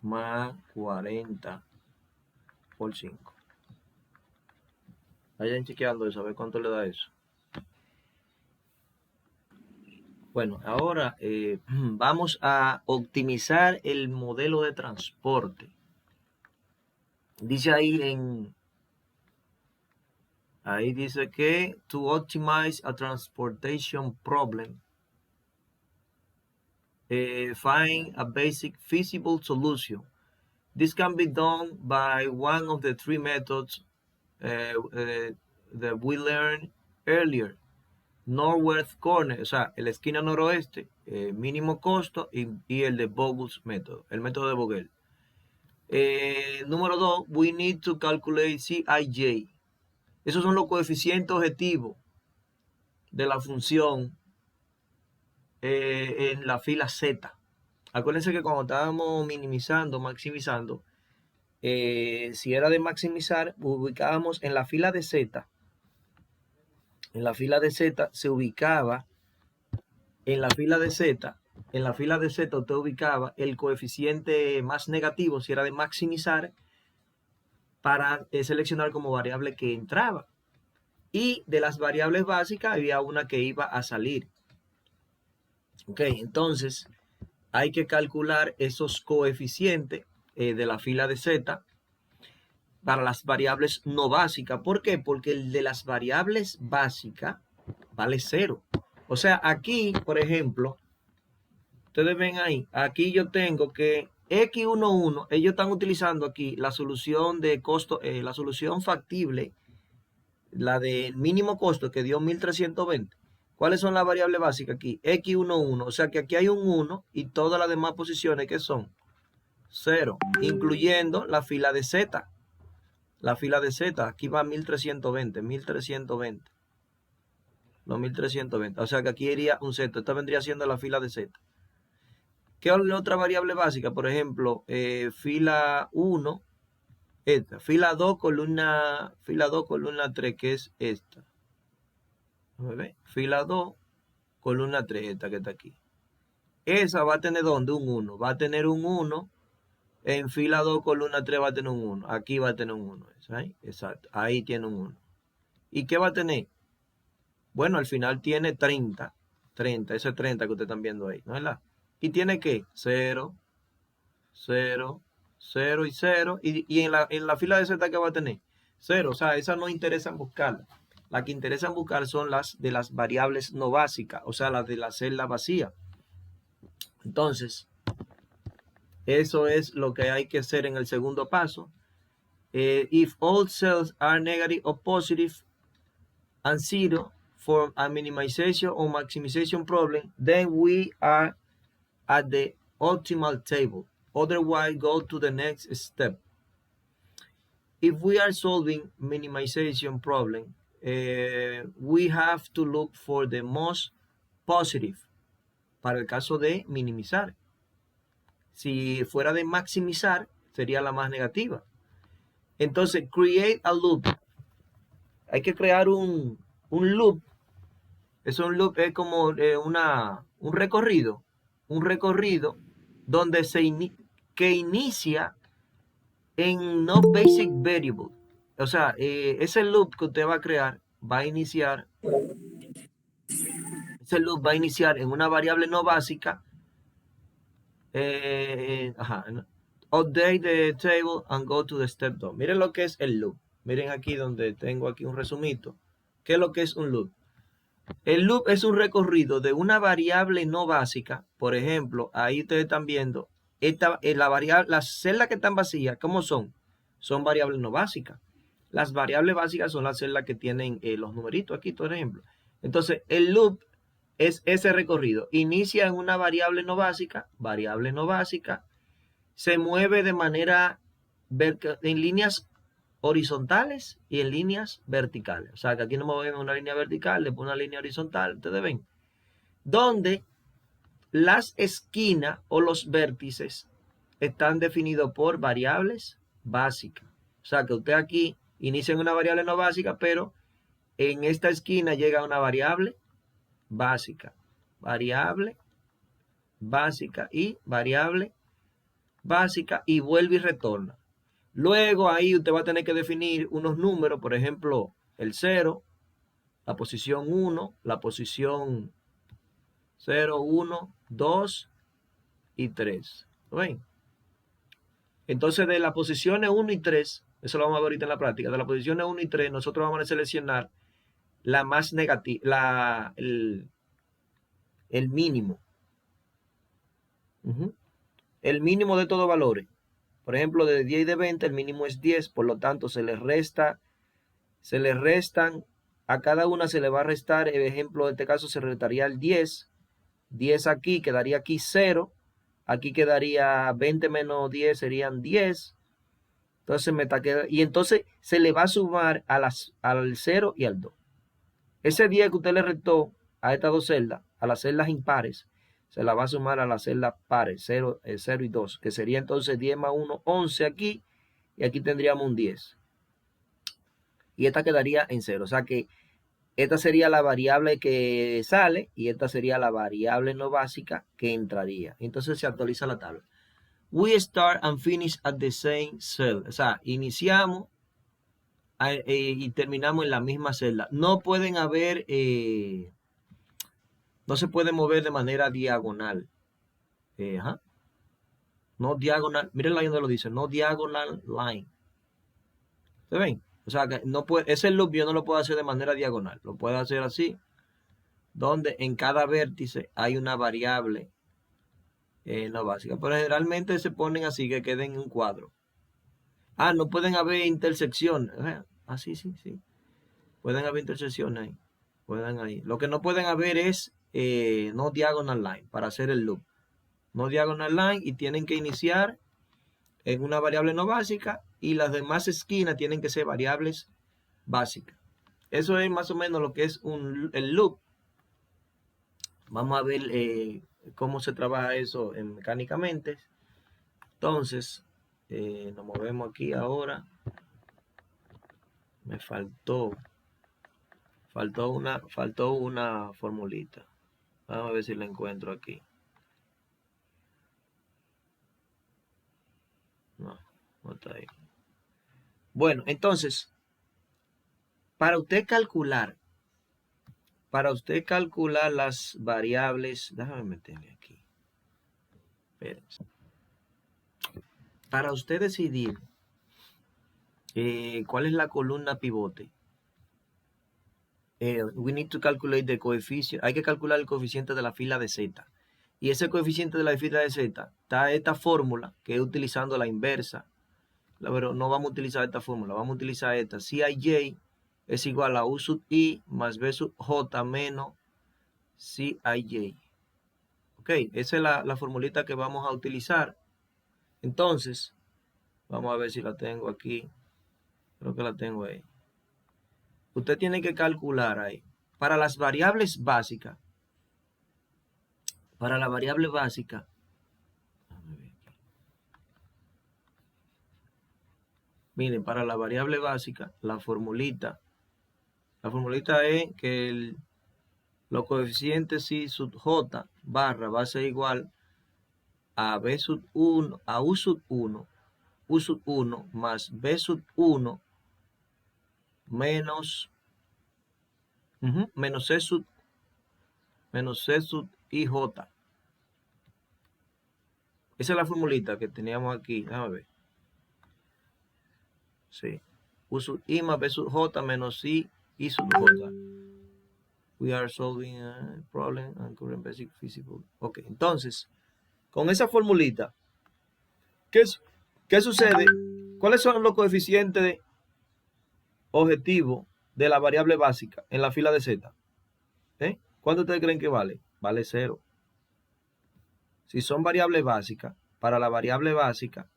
A: más 40 por 5. Vayan chequeando eso, a ver cuánto le da eso. Bueno, ahora vamos a optimizar el modelo de transporte. Dice ahí dice que to optimize a transportation problem, find a basic feasible solution. This can be done by one of the three methods that we learned earlier. Northwest corner, o sea, la esquina noroeste, mínimo costo y el de Vogels método, el método de Vogel. Número 2, we need to calculate Cij. Esos son los coeficientes objetivos de la función en la fila Z. Acuérdense que cuando estábamos minimizando, maximizando, si era de maximizar, ubicábamos en la fila de Z. En la fila de Z se ubicaba, en la fila de Z usted ubicaba el coeficiente más negativo, si era de maximizar, para seleccionar como variable que entraba. Y de las variables básicas había una que iba a salir. Ok, entonces hay que calcular esos coeficientes de la fila de Z para las variables no básicas. ¿Por qué? Porque el de las variables básicas vale 0. O sea, aquí, por ejemplo, ustedes ven ahí, aquí yo tengo que X11, ellos están utilizando aquí la solución de costo, la solución factible, la del mínimo costo que dio 1320. ¿Cuáles son las variables básicas aquí? X11, o sea que aquí hay un 1 y todas las demás posiciones que son 0, incluyendo la fila de Z. La fila de Z, aquí va 1320. No, 1320. O sea que aquí iría un Z. Esta vendría siendo la fila de Z. ¿Qué otra variable básica? Por ejemplo, fila 1, esta. Fila 2, columna 3, que es esta. Fila 2, columna 3, esta que está aquí. Esa va a tener ¿dónde? Un 1. Va a tener un 1. En fila 2, columna 3 va a tener un 1. Aquí va a tener un 1. ¿Sí? Exacto. Ahí tiene un 1. ¿Y qué va a tener? Bueno, al final tiene 30. 30. Ese 30 que ustedes están viendo ahí, ¿no es verdad? y tiene que 0, 0, 0 y 0. Y en la fila de Z que va a tener 0. O sea, esas no interesan buscar. Las que interesan buscar son las de las variables no básicas, o sea, las de la celda vacía. Entonces, eso es lo que hay que hacer en el segundo paso. If all cells are negative or positive and 0 for a minimization or maximization problem, then we are at the optimal table. Otherwise, go to the next step. If we are solving minimization problem, we have to look for the most positive para el caso de minimizar. Si fuera de maximizar, sería la más negativa. Entonces, create a loop. Hay que crear un loop. Un loop es como un recorrido. Un recorrido donde que inicia en no basic variable. O sea, ese loop que usted va a crear va a iniciar. Ese loop va a iniciar en una variable no básica. Update the table and go to the step 2. Miren lo que es el loop. Miren aquí donde tengo aquí un resumito. ¿Qué es lo que es un loop? El loop es un recorrido de una variable no básica. Por ejemplo, ahí ustedes están viendo las celdas que están vacías. ¿Cómo son? Son variables no básicas. Las variables básicas son las celdas que tienen los numeritos aquí, por ejemplo. Entonces, el loop es ese recorrido. Inicia en una variable no básica, se mueve de manera en líneas horizontales y en líneas verticales. O sea, que aquí nos movemos en una línea vertical, después una línea horizontal, ustedes ven. Donde las esquinas o los vértices están definidos por variables básicas. O sea, que usted aquí inicia en una variable no básica, pero en esta esquina llega una variable básica. Variable básica y variable básica y vuelve y retorna. Luego ahí usted va a tener que definir unos números, por ejemplo, el 0, la posición 1, la posición 0, 1, 2 y 3. ¿Lo ven? Entonces de las posiciones 1 y 3, eso lo vamos a ver ahorita en la práctica, de las posiciones 1 y 3 nosotros vamos a seleccionar la más negativa, el mínimo. El mínimo de todos valores. Por ejemplo, de 10 y de 20, el mínimo es 10, por lo tanto se les restan, a cada una se le va a restar, el ejemplo de este caso se restaría el 10 aquí, quedaría aquí 0, aquí quedaría 20 menos 10 serían 10, entonces y entonces se le va a sumar al 0 y al 2. Ese 10 que usted le restó a estas dos celdas, a las celdas impares, se la va a sumar a las celdas pares, 0 y 2, que sería entonces 10 más 1, 11 aquí, y aquí tendríamos un 10. Y esta quedaría en 0, o sea que esta sería la variable que sale, y esta sería la variable no básica que entraría. Entonces se actualiza la tabla. We start and finish at the same cell, o sea, iniciamos y terminamos en la misma celda. No pueden haber... no se puede mover de manera diagonal. No diagonal. Miren ahí donde lo dice. No diagonal line. ¿Se ven? O sea, que no puede, ese loop yo no lo puedo hacer de manera diagonal. Lo puedo hacer así. Donde en cada vértice hay una variable no básica. Pero generalmente se ponen así que queden en un cuadro. No pueden haber intersecciones. Sí. Pueden haber intersecciones ahí. Ahí. Lo que no pueden haber es no diagonal line para hacer el loop. No diagonal line y tienen que iniciar en una variable no básica y las demás esquinas tienen que ser variables básicas. Eso es más o menos lo que es el loop. Vamos a ver cómo se trabaja eso mecánicamente. Entonces, nos movemos aquí ahora. Me faltó una formulita. Vamos a ver si la encuentro aquí. No está ahí. Bueno, entonces, para usted calcular las variables, déjame meterle aquí. Espérense. Para usted decidir cuál es la columna pivote, we need to calculate the coefficient. Hay que calcular el coeficiente de la fila de Z. Y ese coeficiente de la fila de Z está esta fórmula, que es utilizando la inversa. Pero no vamos a utilizar esta fórmula, vamos a utilizar esta. Cij es igual a U sub I más B sub J menos Cij. Ok, esa es la formulita que vamos a utilizar. Entonces, vamos a ver si la tengo aquí. Creo que la tengo ahí. Usted tiene que calcular ahí. Para las variables básicas. Para la variable básica. Miren, para la variable básica, la formulita es que los coeficientes C sub J barra va a ser igual a B sub 1, a U sub 1, U sub 1 más B sub 1 menos C sub IJ. Esa es la formulita que teníamos aquí. Déjame ver. Sí. U sub I más B sub J menos I sub J. We are solving a problem and current basic feasible. Ok, entonces, con esa formulita, ¿qué sucede? ¿Cuáles son los coeficientes objetivos de la variable básica en la fila de Z? ¿Cuánto ustedes creen que vale? Vale 0. Si son variables básicas, para la variable básica,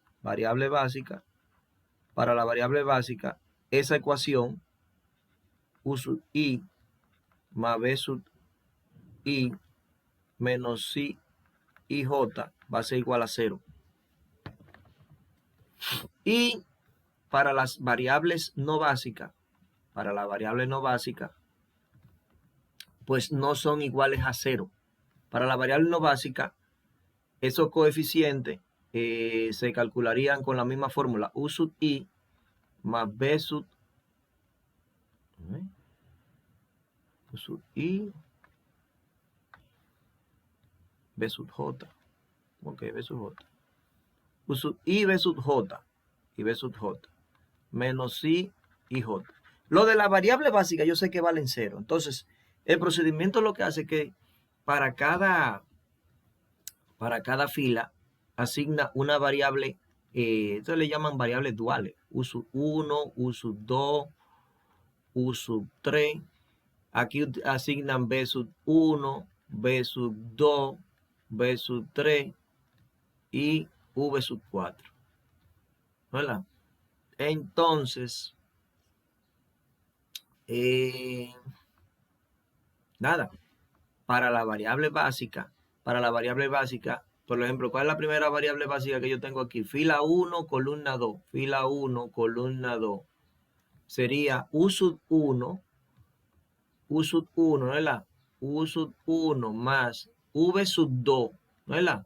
A: esa ecuación, U sub I más B sub I menos C IJ va a ser igual a 0. Y para las variables no básicas, pues no son iguales a 0. Para la variable no básica, esos coeficientes se calcularían con la misma fórmula. U sub I más B sub I B sub J. Ok, B sub J. U sub I B sub J. Y B sub J. Menos C y J. Lo de la variable básica yo sé que valen 0. Entonces, el procedimiento lo que hace es que para cada fila asigna una variable, esto le llaman variables duales. U sub 1, U sub 2, U sub 3. Aquí asignan B sub 1, B sub 2, B sub 3 y V sub 4. ¿Verdad? Entonces, nada, para la variable básica, por ejemplo, ¿cuál es la primera variable básica que yo tengo aquí? Fila 1, columna 2, fila 1, columna 2. Sería U sub 1, ¿verdad? U sub 1 más V sub 2, ¿verdad?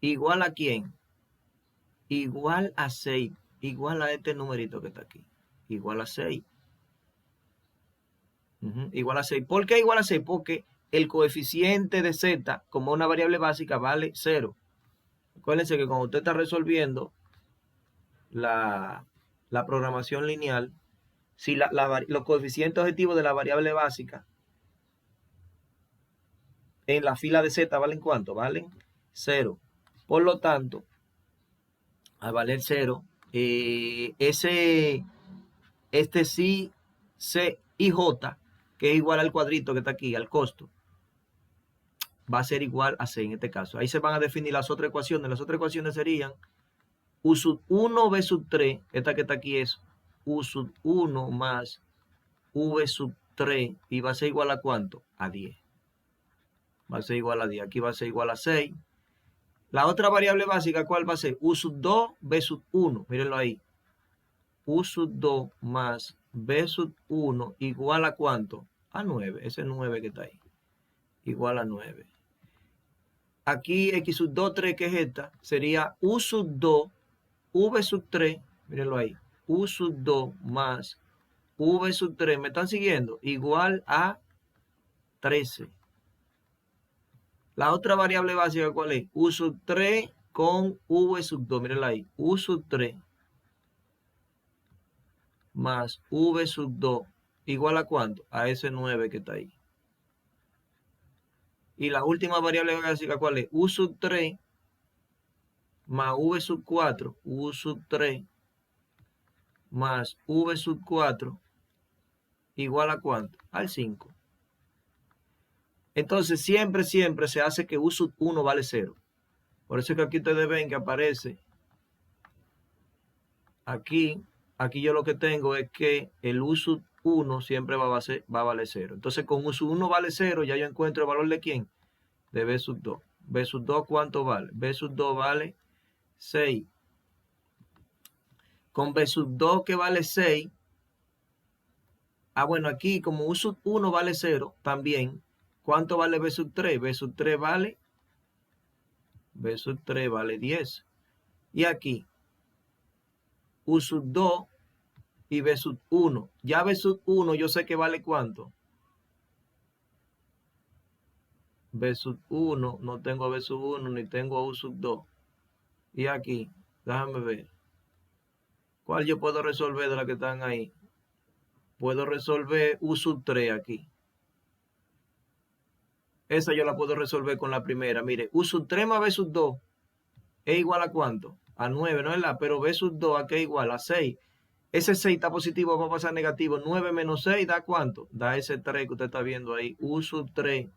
A: ¿Igual a quién? Igual a 6, igual a este numerito que está aquí. Igual a 6. Igual a 6. ¿Por qué igual a 6? Porque el coeficiente de Z, como una variable básica, vale 0. Acuérdense que cuando usted está resolviendo la programación lineal, si los coeficientes objetivos de la variable básica en la fila de Z valen ¿cuánto? Valen 0. Por lo tanto, al valer 0, este sí, C y J, que es igual al cuadrito que está aquí, al costo, va a ser igual a 6 en este caso. Ahí se van a definir las otras ecuaciones. Las otras ecuaciones serían U sub 1 B sub 3, esta que está aquí es U sub 1 más V sub 3, y va a ser igual a ¿cuánto? A 10. Va a ser igual a 10. Aquí va a ser igual a 6. La otra variable básica, ¿cuál va a ser? U sub 2 B sub 1. Mírenlo ahí. U sub 2 más B sub 1 igual a ¿cuánto? A 9. Ese 9 que está ahí. Igual a 9. Aquí X sub 2, 3, que es esta, sería U sub 2, V sub 3. Mírenlo ahí. U sub 2 más V sub 3. ¿Me están siguiendo? Igual a 13. La otra variable básica, ¿cuál es? U sub 3 con V sub 2. Mírenla ahí. U sub 3 más V sub 2 igual a ¿cuánto? A ese 9 que está ahí. Y la última variable básica, ¿cuál es? U sub 3 más V sub 4. U sub 3 más V sub 4 igual a ¿cuánto? Al 5. Entonces, siempre se hace que U sub 1 vale 0. Por eso es que aquí ustedes ven que aparece aquí yo lo que tengo es que el U sub 1 siempre va a valer 0. Entonces, con U sub 1 vale 0, ya yo encuentro el valor de ¿quién? De B sub 2. B sub 2, ¿cuánto vale? B sub 2 vale 6. Con B sub 2 que vale 6. Bueno, aquí como U sub 1 vale 0 también. ¿Cuánto vale B sub 3? B sub 3 vale 10. Y aquí, U sub 2 y B sub 1. Ya B sub 1 yo sé que vale ¿cuánto? B sub 1, no tengo B sub 1 ni tengo U sub 2. Y aquí, déjame ver. ¿Cuál yo puedo resolver de las que están ahí? Puedo resolver U sub 3 aquí. Esa yo la puedo resolver con la primera. Mire, U sub 3 más B sub 2 es igual a ¿cuánto? A 9, ¿no es la? Pero B sub 2 aquí es igual a 6. Ese 6 está positivo, va a pasar negativo. 9 menos 6 da ¿cuánto? Da ese 3 que usted está viendo ahí. U sub 3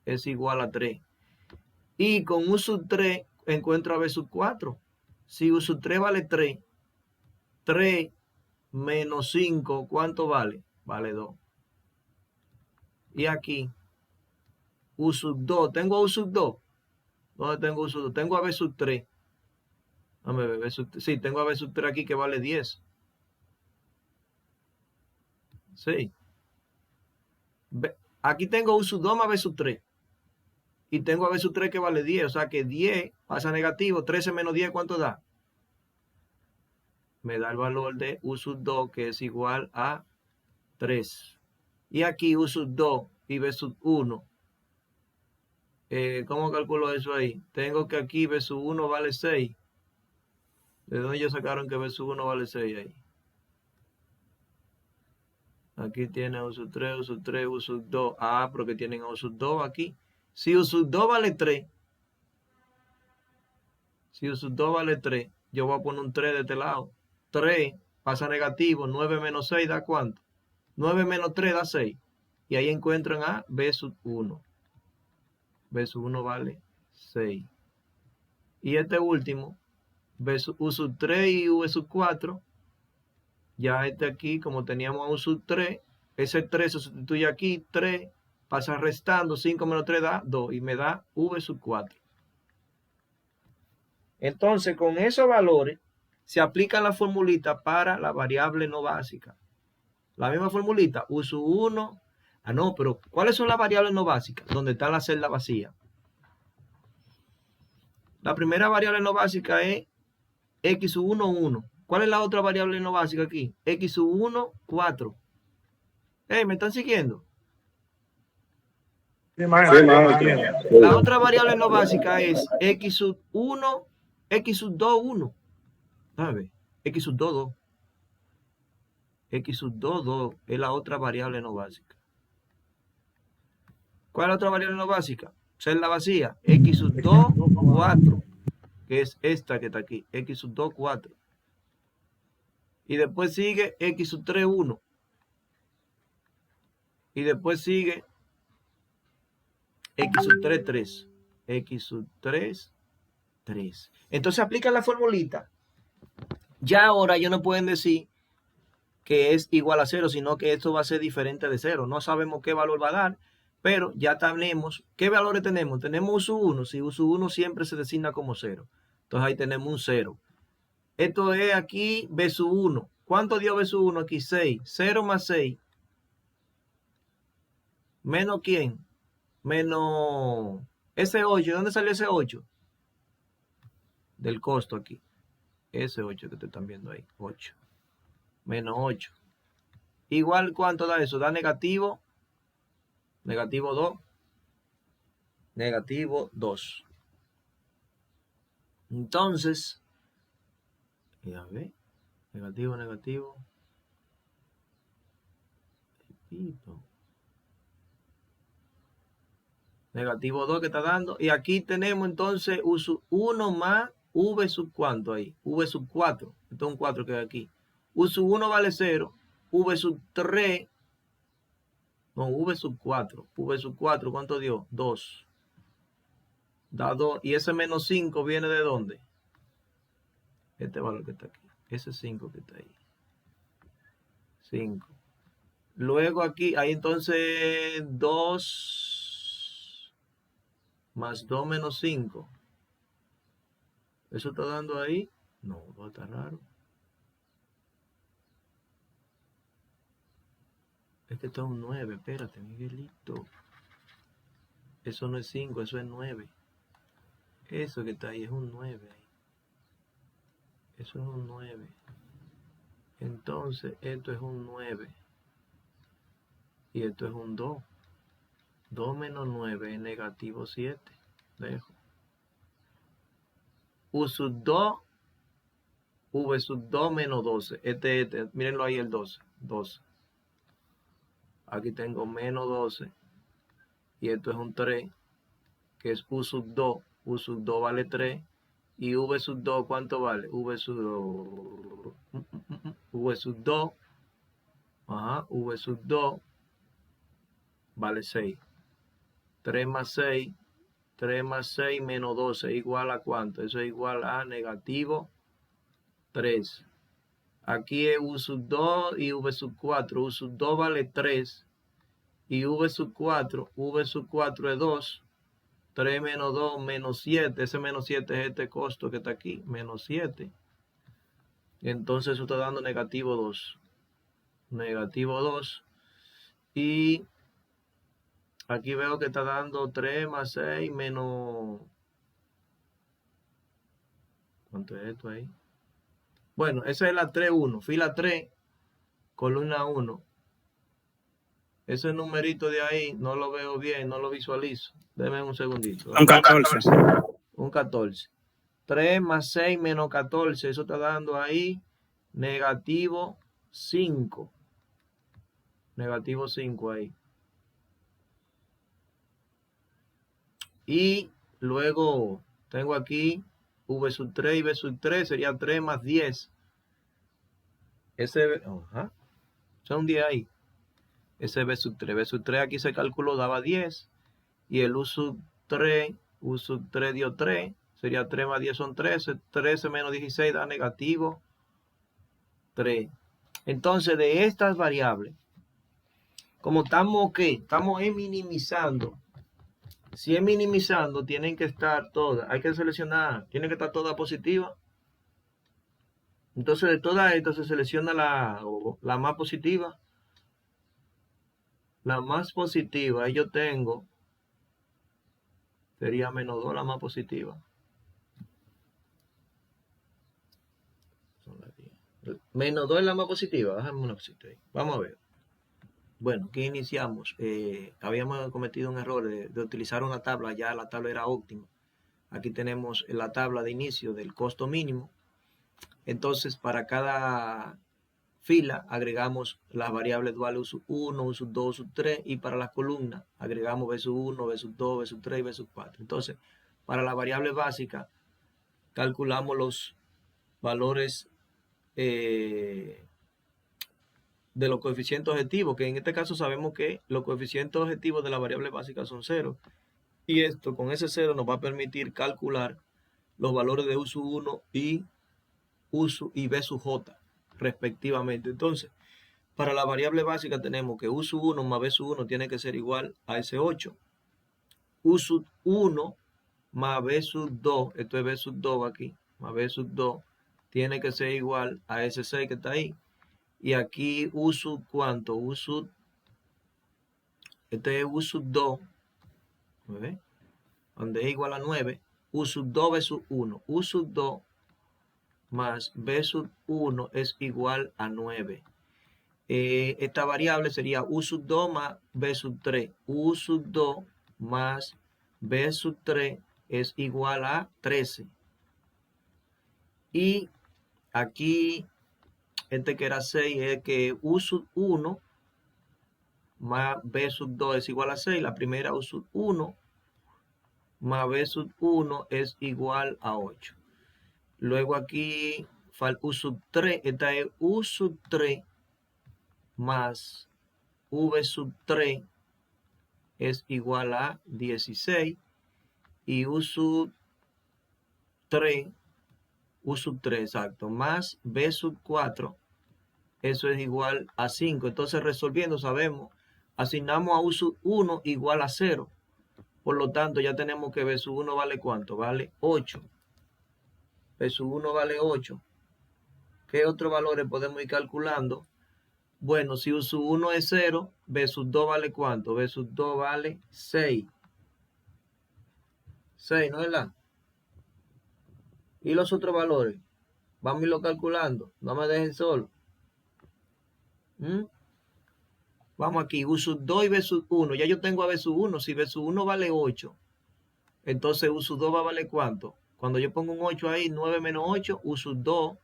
A: es igual a 3. Y con U sub 3 encuentro a B sub 4. Si U sub 3 vale 3, 3 menos 5, ¿cuánto vale? Vale 2. Y aquí, U sub 2. ¿Tengo U sub 2? ¿Dónde tengo U sub 2? Tengo a B sub 3. Dame ver, B sub 3. Sí, tengo a B sub 3 aquí que vale 10. Sí. Aquí tengo U sub 2 más B sub 3. Y tengo a B sub 3 que vale 10. O sea que 10 pasa negativo. 13 menos 10, ¿cuánto da? Me da el valor de U sub 2 que es igual a 3. Y aquí U sub 2 y B sub 1. ¿Cómo calculo eso ahí? Tengo que aquí B sub 1 vale 6. ¿De dónde ellos sacaron que B sub 1 vale 6 ahí? Aquí tiene U sub 3, U sub 3, U sub 2. Porque tienen U sub 2 aquí. Si U sub 2 vale 3. Si U sub 2 vale 3. Yo voy a poner un 3 de este lado. 3 pasa negativo. 9 menos 6 da ¿cuánto? 9 menos 3 da 6. Y ahí encuentran a B sub 1. B sub 1 vale 6. Y este último, U sub 3 y V sub 4. Ya este aquí, como teníamos a U sub 3, ese 3 se sustituye aquí, 3, pasa restando, 5 menos 3 da 2 y me da V sub 4. Entonces, con esos valores, se aplica la formulita para la variable no básica. La misma formulita, U sub 1. No, pero ¿cuáles son las variables no básicas? Donde está la celda vacía. La primera variable no básica es X sub 1, 1. ¿Cuál es la otra variable no básica aquí? X sub 1, 4. ¿Me están siguiendo?
B: Sí, maestro.
A: La otra variable no básica es X sub 1, X sub 2, 1. ¿Sabes? X sub 2, 2. X sub 2, 2 es la otra variable no básica. ¿Cuál es la otra variable no básica? Celda vacía. X sub 2, 4. Que es esta que está aquí. X sub 2, 4. Y después sigue X sub 3, 1. Y después sigue X sub 3, 3. X sub 3, 3. Entonces aplican la formulita. Ya ahora ellos no pueden decir que es igual a 0, sino que esto va a ser diferente de 0. No sabemos qué valor va a dar, pero ya tenemos. ¿Qué valores tenemos? Tenemos U sub 1. Si U sub 1 siempre se designa como 0. Entonces ahí tenemos un 0. Esto es aquí B sub 1. ¿Cuánto dio B sub 1 aquí? 6. 0 más 6. ¿Menos quién? Menos ese 8. ¿De dónde salió ese 8? Del costo aquí. Ese 8 que te están viendo ahí. 8. Menos 8. Igual, ¿cuánto da eso? Da negativo. Negativo 2. negativo 2. Entonces, ya ve, negativo, negativo. Repito. Negativo 2 que está dando. Y aquí tenemos entonces U1 más V sub cuánto ahí. V sub 4. Esto es un 4 que hay aquí. U sub 1 vale 0. V sub 3. No, V sub 4. V sub 4, ¿cuánto dio? 2. Da 2. Y ese menos 5 viene de dónde? Este valor que está aquí. Ese 5 que está ahí. 5. Luego aquí hay entonces 2 más 2 menos 5. ¿Eso está dando ahí? No, va a estar raro. Es que está un 9. Espérate, Miguelito. Eso no es 5, eso es 9. Eso que está ahí es un 9. Eso es un 9. Entonces, esto es un 9. Y esto es un 2. 2 menos 9 es negativo 7. Dejo. U sub 2. V sub 2 menos 12. Mírenlo ahí el 12. 12. Aquí tengo menos 12. Y esto es un 3. Que es U sub 2. U sub 2 vale 3. Y V sub 2, ¿cuánto vale? V sub 2. Ajá, V sub 2 vale 6. 3 más 6. 3 más 6 menos 12 igual a ¿cuánto? Eso es igual a negativo 3. Aquí es U sub 2 y V sub 4. U sub 2 vale 3. Y V sub 4. V sub 4 es 2. 3 menos 2 menos 7. Ese menos 7 es este costo que está aquí. Menos 7. Entonces eso está dando negativo 2. Negativo 2. Y aquí veo que está dando 3 más 6 menos... ¿Cuánto es esto ahí? Bueno, esa es la 3-1. Fila 3, columna 1. Ese numerito de ahí no lo veo bien, no lo visualizo. Deme un segundito.
B: Un 14.
A: Un 14. 3 más 6 menos 14. Eso está dando ahí negativo 5. Negativo 5 ahí. Y luego tengo aquí V sub 3 y V sub 3. Sería 3 más 10. Ese... Ajá. Son 10 ahí. Ese V sub 3. V sub 3 aquí se calculó, daba 10. Y el U sub 3 dio 3. Sería 3 más 10 son 13. 13 menos 16 da negativo 3. Entonces, de estas variables, como estamos, ¿qué? Estamos minimizando. Si es minimizando, tienen que estar todas. Hay que seleccionar. Tienen que estar todas positivas. Entonces, de todas estas se selecciona la más positiva. La más positiva, ahí yo tengo, sería menos 2 la más positiva. Menos 2 es la más positiva. Déjame una cosita ahí. Vamos a ver. Bueno, aquí iniciamos. Habíamos cometido un error de utilizar una tabla. Ya la tabla era óptima. Aquí tenemos la tabla de inicio del costo mínimo. Entonces, para cada fila agregamos las variables duales U1, U2, U3 y para las columnas agregamos V1, V2, V3 y V4. Entonces, para la variable básica calculamos los valores de los coeficientes objetivos, que en este caso sabemos que los coeficientes objetivos de la variable básica son 0. Y esto con ese 0 nos va a permitir calcular los valores de U1 y V sub J respectivamente. Entonces, para la variable básica tenemos que U sub 1 más V sub 1 tiene que ser igual a ese 8. U sub 1 más V sub 2, esto es V sub 2 aquí, más V sub 2, tiene que ser igual a ese 6 que está ahí. Y aquí U sub ¿cuánto? U sub, este es U sub 2, ¿ves? Donde es igual a 9. U sub 2 V sub 1. U sub 2 más V sub 1 es igual a 9. Esta variable sería U sub 2 más V sub 3. U sub 2 más B sub 3 es igual a 13. Y aquí, este que era 6 es que U sub 1 más B sub 2 es igual a 6. La primera U sub 1 más B sub 1 es igual a 8. Luego aquí U sub 3, esta es U sub 3 más V sub 3 es igual a 16. Y U sub 3, exacto, más B sub 4, eso es igual a 5. Entonces resolviendo sabemos, asignamos a U sub 1 igual a 0. Por lo tanto, ya tenemos que B sub 1 vale ¿cuánto? Vale 8. B sub 1 vale 8. ¿Qué otros valores podemos ir calculando? Bueno, si U sub 1 es 0, B sub 2 vale ¿cuánto? B sub 2 vale 6. 6, ¿no es verdad? ¿Y los otros valores? Vamos a irlo calculando. No me dejen solo. Vamos aquí, U sub 2 y B sub 1. Ya yo tengo a B sub 1. Si B sub 1 vale 8, entonces U sub 2 va a valer ¿cuánto? Cuando yo pongo un 8 ahí, 9 menos 8, U sub 2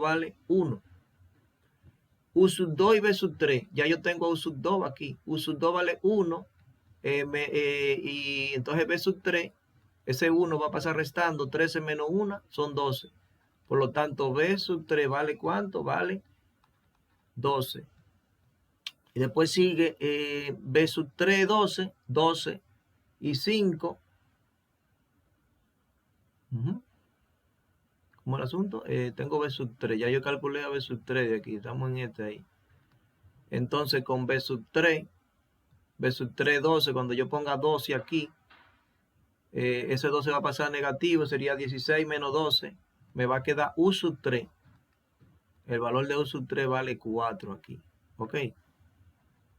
A: vale 1. U sub 2 y B sub 3. Ya yo tengo a U sub 2 aquí. U sub 2 vale 1. Y entonces B sub 3, ese 1 va a pasar restando. 13 menos 1 son 12. Por lo tanto, B sub 3 vale ¿cuánto? Vale 12. Y después sigue B sub 3, 12, 12 y 5. ¿Cómo el asunto? Tengo B sub 3. Ya yo calculé a B sub 3 de aquí. Estamos en este ahí. Entonces con B sub 3, 12, cuando yo ponga 12 aquí, ese 12 va a pasar negativo, sería 16 menos 12. Me va a quedar U sub 3. El valor de U sub 3 vale 4 aquí. ¿Ok?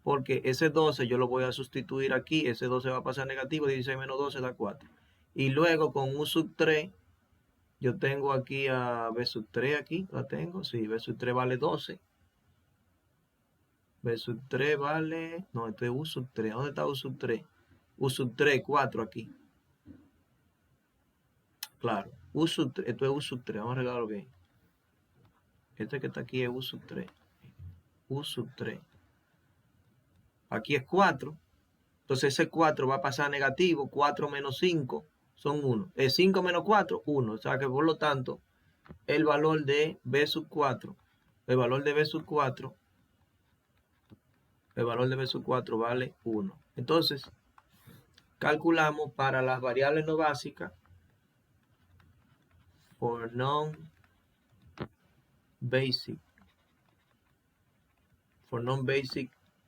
A: Porque ese 12 yo lo voy a sustituir aquí. Ese 12 va a pasar negativo. 16 menos 12 da 4. Y luego con U sub 3, yo tengo aquí a B sub 3 aquí. La tengo. Sí, B sub 3 vale 12. B sub 3 vale... No, esto es U sub 3. ¿Dónde está U sub 3? U sub 3, 4 aquí. Claro. U sub 3. Esto es U sub 3. Vamos a arreglarlo bien. Este que está aquí es U sub 3. U sub 3. Aquí es 4. Entonces ese 4 va a pasar negativo. 4 menos 5 son 1. 5 menos 4, 1. O sea que por lo tanto, el valor de B sub 4, el valor de B sub 4 vale 1. Entonces, calculamos para las variables no básicas, for non-basic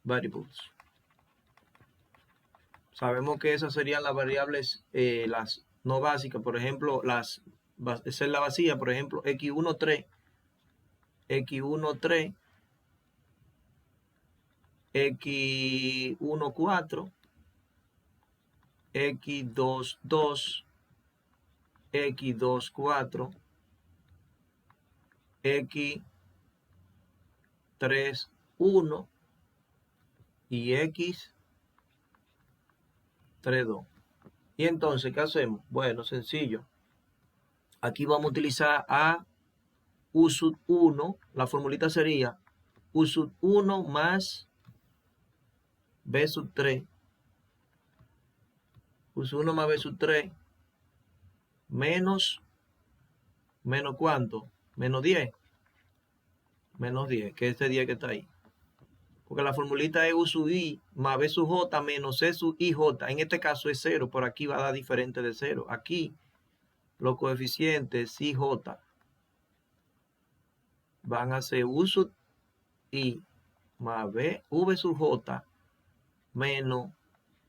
A: variables. Sabemos que esas serían las variables, las no básicas, por ejemplo, esa es la vacía, por ejemplo, x13, x14, x14, x22, x24, x31 y x32. Y entonces, ¿qué hacemos? Bueno, sencillo. Aquí vamos a utilizar a U sub 1. La formulita sería U sub 1 más B sub 3. U sub 1 más B sub 3 menos ¿cuánto? Menos 10. Menos 10, que es este 10 que está ahí. Porque la formulita es U sub I más B sub J menos C sub IJ. En este caso es 0, por aquí va a dar diferente de 0. Aquí los coeficientes IJ van a ser U sub I más V sub J menos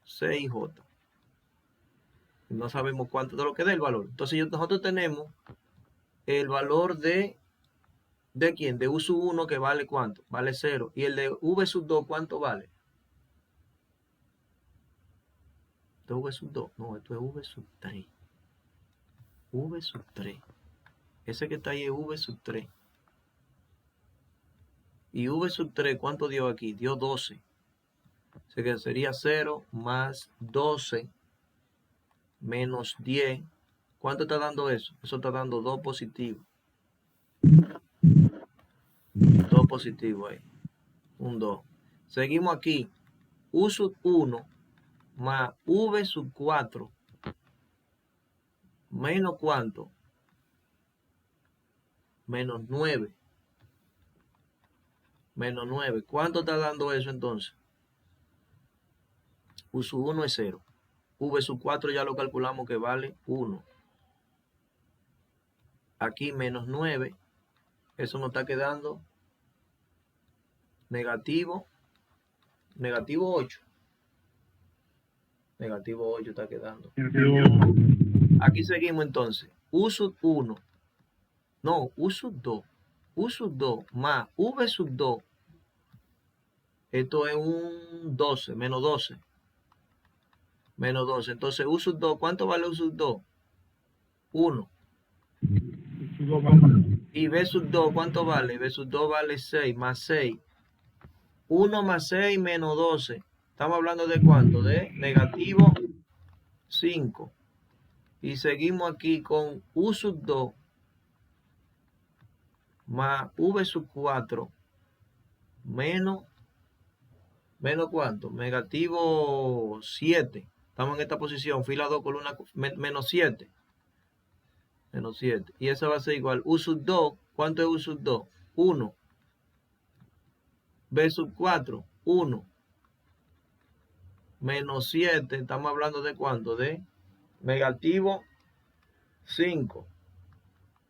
A: CIJ. No sabemos cuánto de lo que dé el valor. Entonces nosotros tenemos el valor de ¿quién? De U sub 1 que vale ¿cuánto? Vale 0. Y el de V sub 2, ¿cuánto vale? ¿Esto es V sub 2? No, esto es V sub 3. V sub 3. Ese que está ahí es V sub 3. Y V sub 3, ¿cuánto dio aquí? Dio 12. Así que sería 0 más 12 menos 10. ¿Cuánto está dando eso? Eso está dando 2 positivo. 2 positivo ahí. Un 2. Seguimos aquí. U sub 1 más V sub 4 menos ¿cuánto? Menos 9. Menos 9. ¿Cuánto está dando eso entonces? U sub 1 es 0. V sub 4 ya lo calculamos que vale 1. Aquí menos 9. Eso nos está quedando negativo 8. Negativo 8 está quedando. Aquí seguimos entonces. U sub 1. No, U sub 2. U sub 2 más V sub 2. Esto es un 12, menos 12. Menos 12. Entonces U sub 2, ¿cuánto vale U sub 2? 1. Y B sub 2, ¿cuánto vale? B sub 2 vale 6, más 6. 1 más 6 menos 12. Estamos hablando de ¿cuánto? De negativo 5. Y seguimos aquí con U sub 2 más V sub 4 menos ¿cuánto? Negativo 7. Estamos en esta posición, fila 2, columna menos 7. Menos 7. Y eso va a ser igual. U sub 2, ¿cuánto es U sub 2? 1. B sub 4, 1. Menos 7, estamos hablando de ¿cuánto? De negativo 5.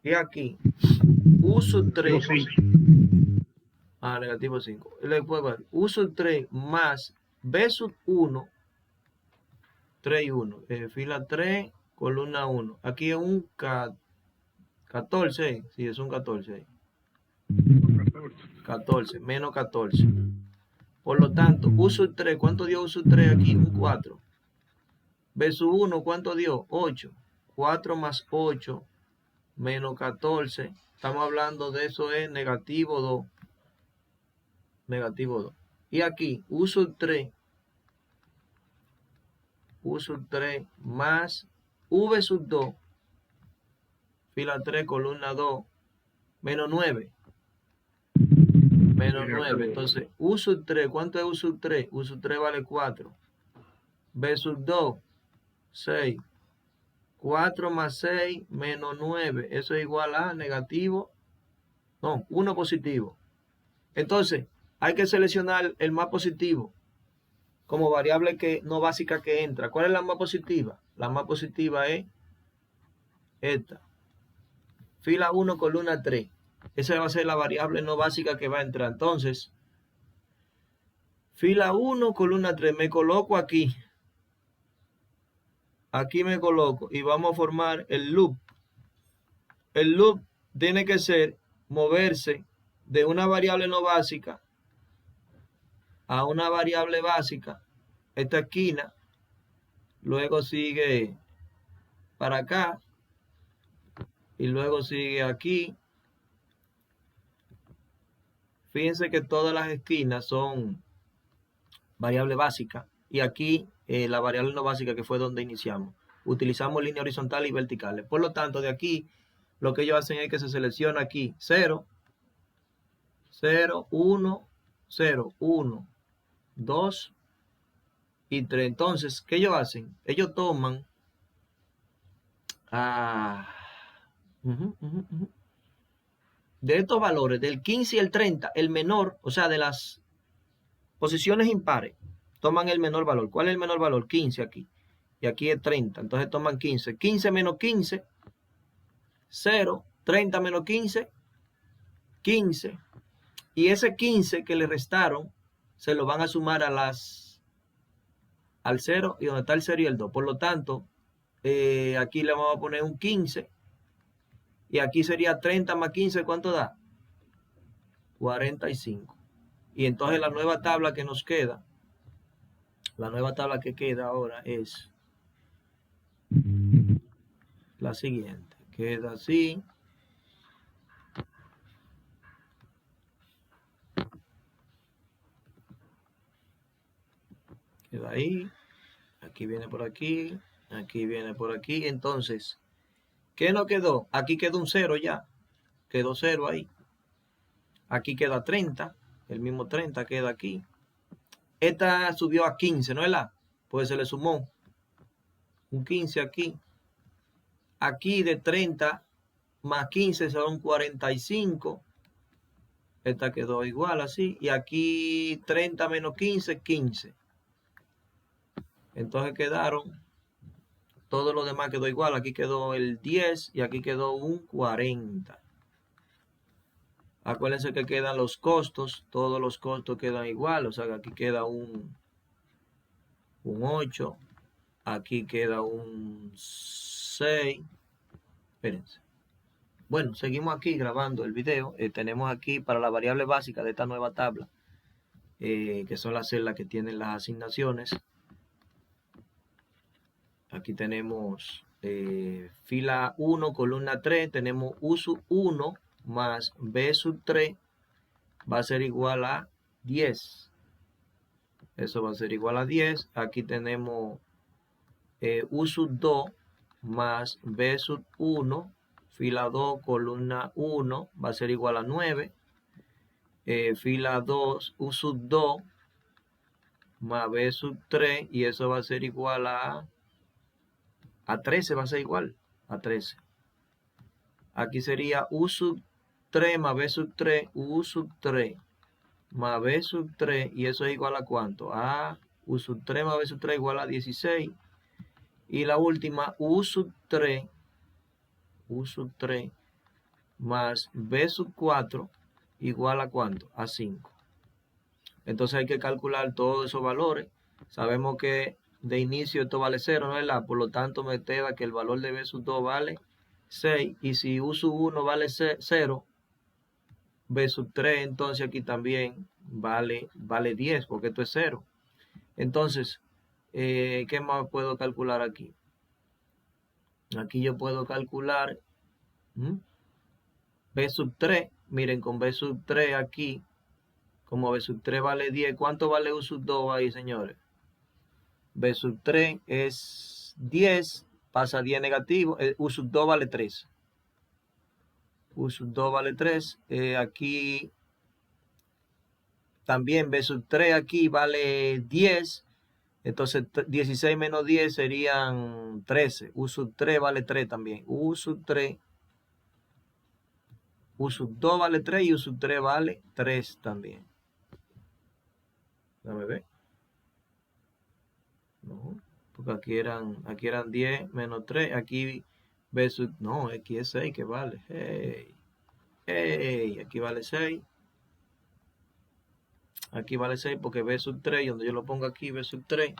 A: Y aquí, U sub 3. Negativo 5. Después va U sub 3 más B sub 1. 3 y 1. Fila 3, columna 1. Aquí es un 14. Sí, es un 14. 14, menos 14. Por lo tanto, U sub 3, ¿cuánto dio U sub 3 aquí? Un 4. B sub 1, ¿cuánto dio? 8. 4 más 8 menos 14. Estamos hablando de eso es negativo 2. Negativo 2. Y aquí, U sub 3. U sub 3 más V sub 2. Fila 3, columna 2. Menos 9. Menos 9. Entonces, U sub 3. ¿Cuánto es U sub 3? U sub 3 vale 4. B sub 2. 6. 4 más 6 menos 9. Eso es igual a negativo. No, 1 positivo. Entonces, hay que seleccionar el más positivo como variable que no básica que entra. ¿Cuál es la más positiva? La más positiva es esta. Fila 1, columna 3. Esa va a ser la variable no básica que va a entrar. Entonces, fila 1, columna 3. Me coloco aquí. Aquí me coloco y vamos a formar el loop. El loop tiene que ser moverse de una variable no básica a una variable básica. Esta esquina. Luego sigue para acá. Y luego sigue aquí. Fíjense que todas las esquinas son variable básica. Y aquí la variable no básica que fue donde iniciamos. Utilizamos línea horizontal y verticales. Por lo tanto, de aquí lo que ellos hacen es que se selecciona aquí 0, 0, 1, 0, 1, 2 y 3. Entonces, ¿qué ellos hacen? Ellos toman de estos valores, del 15 y el 30, el menor, o sea, de las posiciones impares, toman el menor valor. ¿Cuál es el menor valor? 15 aquí. Y aquí es 30. Entonces toman 15. 15 menos 15, 0. 30 menos 15, 15. Y ese 15 que le restaron, se lo van a sumar al 0 y donde está el 0 y el 2. Por lo tanto, aquí le vamos a poner un 15. Y aquí sería 30 más 15, ¿cuánto da? 45. Y entonces la nueva tabla que nos queda, la nueva tabla que queda ahora es la siguiente. Queda así. Queda ahí. Aquí viene por aquí. Aquí viene por aquí. Entonces, ¿qué nos quedó? Aquí quedó un 0 ya. Quedó 0 ahí. Aquí queda 30. El mismo 30 queda aquí. Esta subió a 15, ¿no es la? Pues se le sumó un 15 aquí. Aquí de 30 más 15 son 45. Esta quedó igual así. Y aquí 30 menos 15, 15. Entonces quedaron, todo lo demás quedó igual. Aquí quedó el 10 y aquí quedó un 40. Acuérdense que quedan los costos. Todos los costos quedan igual. O sea que aquí queda un 8. Aquí queda un 6. Espérense. Bueno, seguimos aquí grabando el video. Tenemos aquí para la variable básica de esta nueva tabla, que son las celdas que tienen las asignaciones. Aquí tenemos fila 1, columna 3. Tenemos U sub 1 más B sub 3 va a ser igual a 10. Eso va a ser igual a 10. Aquí tenemos U sub 2 más B sub 1, fila 2, columna 1, va a ser igual a 9. Fila 2, U sub 2 más B sub 3, y eso va a ser igual a 13, va a ser igual a 13. Aquí sería U sub 3 más B sub 3, U sub 3 más B sub 3, y eso es igual a ¿cuánto? A U sub 3 más B sub 3 igual a 16. Y la última, U sub 3 más B sub 4 igual a ¿cuánto? A 5. Entonces hay que calcular todos esos valores. Sabemos que de inicio esto vale 0, ¿no es verdad? Por lo tanto me queda que el valor de B sub 2 vale 6. Y si U sub 1 vale 0, B sub 3 entonces aquí también vale 10, porque esto es 0. Entonces, ¿qué más puedo calcular aquí? Aquí yo puedo calcular B sub 3. Miren, con B sub 3 aquí, como B sub 3 vale 10, ¿cuánto vale U sub 2 ahí, señores? B sub 3 es 10, pasa 10 negativo, U sub 2 vale 3. U sub 2 vale 3. Aquí también B sub 3 aquí vale 10. Entonces 16 menos 10 serían 13. U sub 3 vale 3 también. U sub 3. U sub 2 vale 3 y U sub 3 vale 3 también. Déjame ver. No, porque aquí eran 10 menos 3. Aquí B sub, no, aquí es 6 que vale. Hey, aquí vale 6. Aquí vale 6 porque B sub 3, y donde yo lo pongo aquí, B sub 3.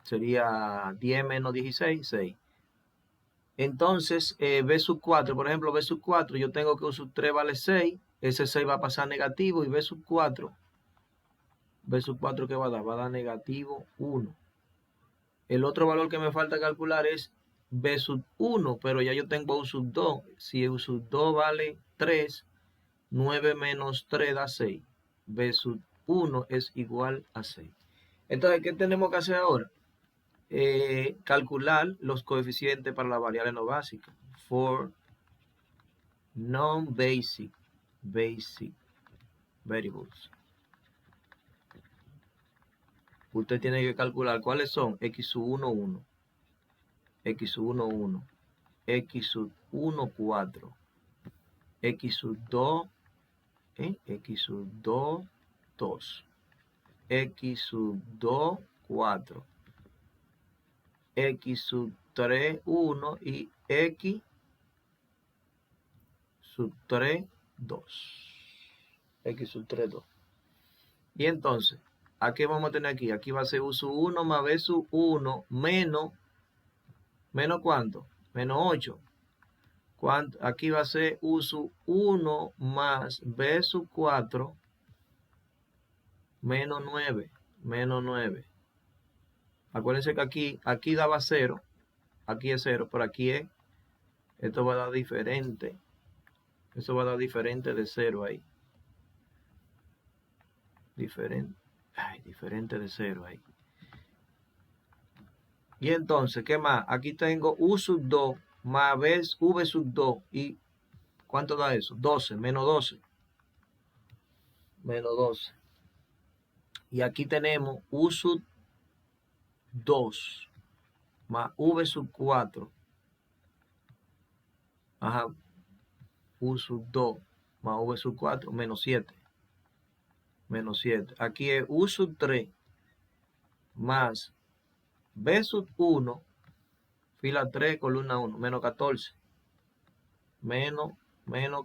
A: Sería 10 menos 16, 6. Entonces, B sub 4, por ejemplo, B sub 4, yo tengo que U sub 3 vale 6. Ese 6 va a pasar negativo, y B sub 4, ¿qué va a dar? Va a dar negativo 1. El otro valor que me falta calcular es B sub 1, pero ya yo tengo U sub 2. Si U sub 2 vale 3, 9 menos 3 da 6. B sub 1 es igual a 6. Entonces, ¿qué tenemos que hacer ahora? Calcular los coeficientes para la variable no básica. For non-basic variables. Usted tiene que calcular cuáles son x sub 1, 1, x sub 1, 1, x sub 1, 4, x sub 2, x sub 2, 2, x sub 2, 4, x sub 3, 1 y x sub 3, 2. X sub 3, 2. Y entonces, ¿a qué vamos a tener aquí? Aquí va a ser U sub 1 más B sub 1 menos ¿cuánto? Menos 8. Aquí va a ser U sub 1 más B sub 4 menos 9. Menos 9. Acuérdense que aquí daba 0. Aquí es 0, pero aquí es. Esto va a dar diferente. Eso va a dar diferente de 0 ahí. diferente de 0 ahí. Y entonces, ¿qué más? Aquí tengo U sub 2 más V sub 2. ¿Y cuánto da eso? 12, menos 12. Menos 12. Y aquí tenemos U sub 2 más V sub 4. Ajá. U sub 2 más V sub 4, menos 7. Menos 7. Aquí es U sub 3 más B sub 1, fila 3, columna 1, menos 14. Menos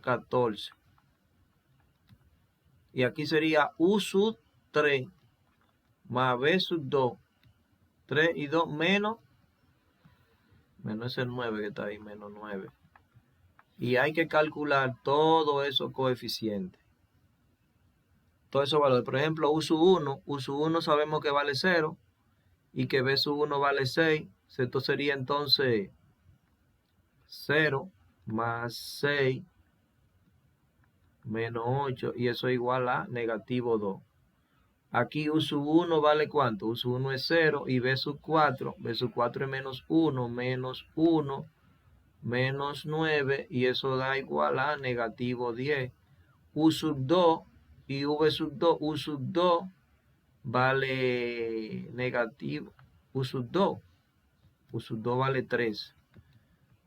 A: 14. Y aquí sería U sub 3 más B sub 2, 3 y 2 menos ese 9 que está ahí, menos 9. Y hay que calcular todos esos coeficientes. Todos esos valores. Por ejemplo, U sub 1 sabemos que vale 0 y que B sub 1 vale 6. Esto sería entonces 0 más 6 menos 8 y eso es igual a negativo 2. Aquí U sub 1 vale ¿cuánto? U sub 1 es 0 y B sub 4 es menos 1, menos 1, menos 9 y eso da igual a negativo 10. U sub 2 y V sub 2, U sub 2 vale negativo, U sub 2 vale 3.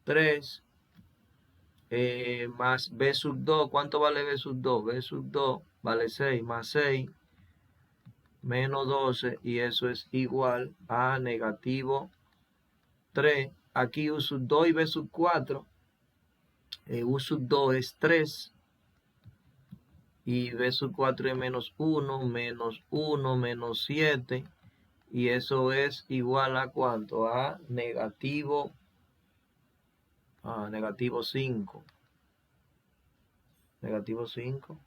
A: 3 más B sub 2, ¿cuánto vale B sub 2? B sub 2 vale 6 más 6 menos 12 y eso es igual a negativo 3. Aquí U sub 2 y B sub 4, U sub 2 es 3 y B sub 4 es menos 1, menos 1, menos 7 y eso es igual a ¿cuánto? A negativo 5. Negativo 5.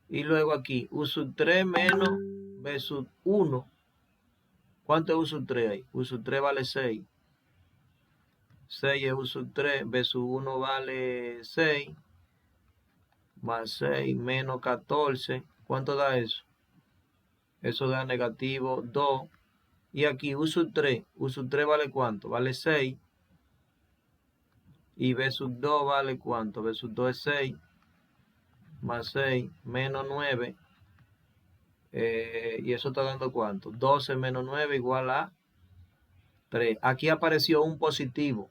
A: Y luego aquí, U sub 3 menos B sub 1. ¿Cuánto es U sub 3 ahí? U sub 3 vale 6. 6 es U sub 3, B sub 1 vale 6. Más 6 menos 14. ¿Cuánto da eso? Eso da negativo 2. Y aquí U sub 3. U sub 3 vale ¿cuánto? Vale 6. Y B sub 2 vale ¿cuánto? B sub 2 es 6. Más 6 menos 9. Y eso está dando ¿cuánto? 12 menos 9 igual a 3. Aquí apareció un positivo.